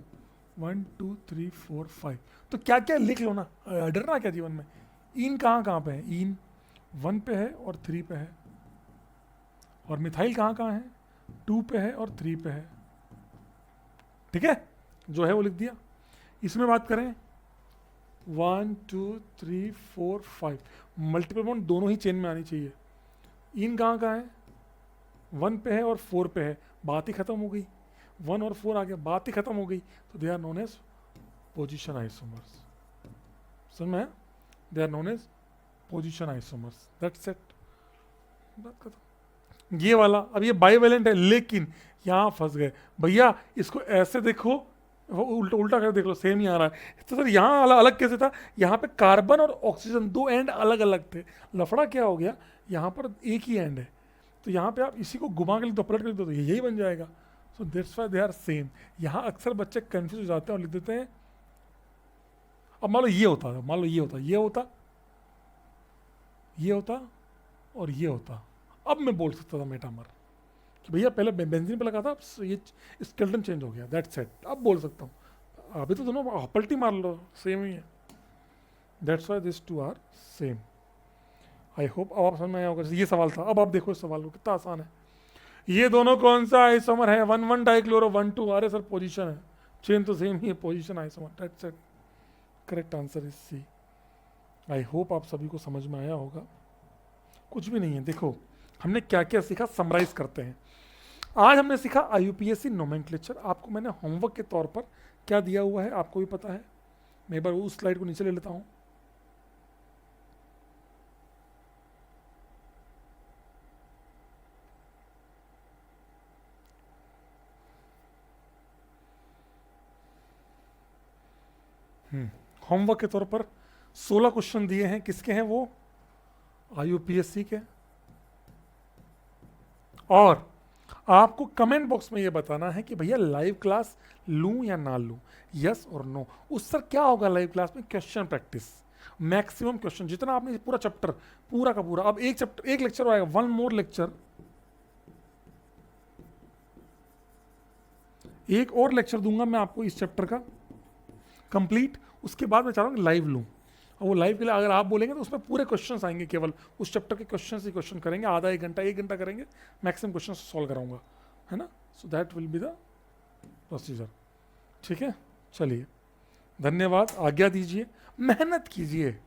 S1: 1 2 3 4 5, तो क्या क्या लिख लो ना, डरना क्या जीवन में? इन कहाँ कहाँ पे है? इन 1 पे है और 3 पे है, और मिथाइल कहाँ कहाँ है? 2 पे है और 3 पे है, ठीक है, जो है वो लिख दिया। इसमें बात करें 1 2 3 4 5 मल्टीपल बॉन्ड दोनों ही चेन में आनी चाहिए। इन कहाँ है, 1 पे है और 4 पे है, बात ही खत्म हो गई। 1 और 4 आ गया, बात ही खत्म हो गई। तो they are known as position isomers. समझ में? They are known as position isomers. That's it, बात खत्म। ये वाला अब ये बाइवेलेंट है, लेकिन यहाँ फंस गए भैया। इसको ऐसे देखो, वो उल्टा उल्टा कर देख लो, सेम ही आ रहा है। तो सर यहाँ अलग कैसे था? यहाँ पे कार्बन और ऑक्सीजन दो एंड अलग अलग थे। लफड़ा क्या हो गया, यहाँ पर एक ही एंड है, तो यहाँ पे आप इसी को घुमा के लिख दो, पलट के लिख दो, तो यही बन जाएगा। So that's why they are same. यहाँ अक्सर बच्चे कंफ्यूज हो जाते हैं और लिख देते हैं। अब मान लो ये होता, मान लो ये होता, ये होता, ये होता और ये होता, अब मैं बोल सकता था मेटामर कि भैया पहले बेंजीन पे लगा था, अब ये स्केलेटन चेंज हो गया। दैट्स इट, अब बोल सकता हूँ। अभी तो दोनों पलटी मार लो, सेम ही है। That's why this two are same. I hope अब आप समझ में आया होगा। ये सवाल था, अब आप देखो इस सवाल को, कितना आसान है। ये दोनों कौन सा आइसोमर है? 1 1 डाइक्लोरो 1 2। अरे सर पोजीशन है, चेन तो सेम ही है, position isomer. That's it, correct answer is C. I hope आप सभी को समझ में आया होगा। कुछ भी नहीं है। देखो हमने क्या क्या सीखा, समराइज करते हैं। आज हमने सीखा IUPAC नोमेनक्लेचर। आपको मैंने होमवर्क के तौर पर क्या दिया हुआ है आपको भी पता है। मैं एक बार उस स्लाइड को नीचे ले लेता हूं। होमवर्क के तौर पर 16 क्वेश्चन दिए हैं। किसके हैं वो? IUPAC के। और आपको कमेंट बॉक्स में ये बताना है कि भैया लाइव क्लास लूं या ना लूं, यस और नो। उस सर क्या होगा लाइव क्लास में? क्वेश्चन प्रैक्टिस, मैक्सिमम क्वेश्चन जितना आपने पूरा चैप्टर पूरा का पूरा। अब एक चैप्टर, एक लेक्चर आएगा, 1 मोर लेक्चर, एक और लेक्चर दूंगा मैं आपको इस चैप्टर का कंप्लीट। उसके बाद मैं चाह रहा हूँ लाइव लूँ, और वो लाइव के लिए अगर आप बोलेंगे तो उसमें पूरे क्वेश्चंस आएंगे, केवल उस चैप्टर के क्वेश्चन ही क्वेश्चन करेंगे। आधा एक घंटा करेंगे, मैक्सिमम क्वेश्चन सॉल्व कराऊंगा, है ना। So that will be the procedure. ठीक है, चलिए धन्यवाद। आज्ञा दीजिए, मेहनत कीजिए।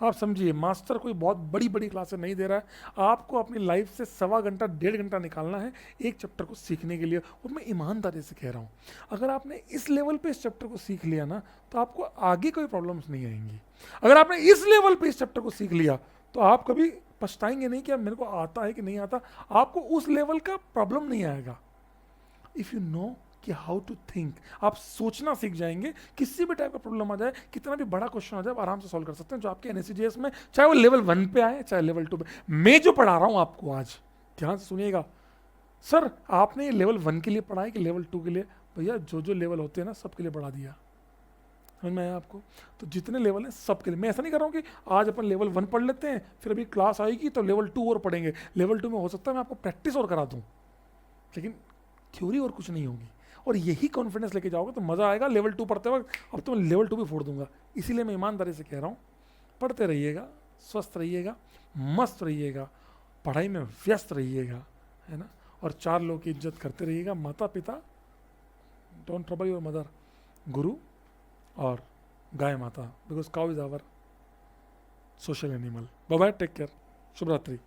S1: आप समझिए, मास्टर कोई बहुत बड़ी बड़ी क्लासें नहीं दे रहा है। आपको अपनी लाइफ से 1.25 घंटा 1.5 घंटा निकालना है एक चैप्टर को सीखने के लिए। और मैं ईमानदारी से कह रहा हूँ, अगर आपने इस लेवल पे इस चैप्टर को सीख लिया ना, तो आपको आगे कोई प्रॉब्लम्स नहीं आएंगी। अगर आपने इस लेवल पे इस चैप्टर को सीख लिया, तो आप कभी पछताएंगे नहीं कि अब मेरे को आता है कि नहीं आता। आपको उस लेवल का प्रॉब्लम नहीं आएगा। इफ़ यू नो कि हाउ टू थिंक, आप सोचना सीख जाएंगे। किसी भी टाइप का प्रॉब्लम आ जाए, कितना भी बड़ा क्वेश्चन आ जाए, आप आराम से सॉल्व कर सकते हैं। जो आपके NSCGS में, चाहे वो लेवल 1 पे आए चाहे लेवल 2 पे। मैं जो पढ़ा रहा हूँ आपको आज, ध्यान से सुनिएगा। सर आपने ये लेवल 1 के लिए पढ़ा है कि लेवल 2 के लिए? भैया जो जो लेवल होते हैं ना, सबके लिए पढ़ा दिया। समझ में आया आपको? तो जितने लेवल हैं सबके लिए। मैं ऐसा नहीं कर रहा हूँ कि आज अपन लेवल 1 पढ़ लेते हैं, फिर अभी क्लास आएगी तो लेवल 2 और पढ़ेंगे। लेवल 2 में हो सकता है मैं आपको प्रैक्टिस और करा दूँ, लेकिन थ्योरी और कुछ नहीं होगी। और यही कॉन्फिडेंस लेके जाओगे तो मज़ा आएगा लेवल 2 पढ़ते वक्त। अब तो मैं लेवल 2 भी फोड़ दूंगा। इसीलिए मैं ईमानदारी से कह रहा हूँ, पढ़ते रहिएगा, स्वस्थ रहिएगा, मस्त रहिएगा, पढ़ाई में व्यस्त रहिएगा, है ना। और 4 लोगों की इज्जत करते रहिएगा। माता पिता, डोंट ट्रबल योर मदर, गुरु और गाय माता, because cow is our social animal. Bye bye, take care, शुभ रात्रि।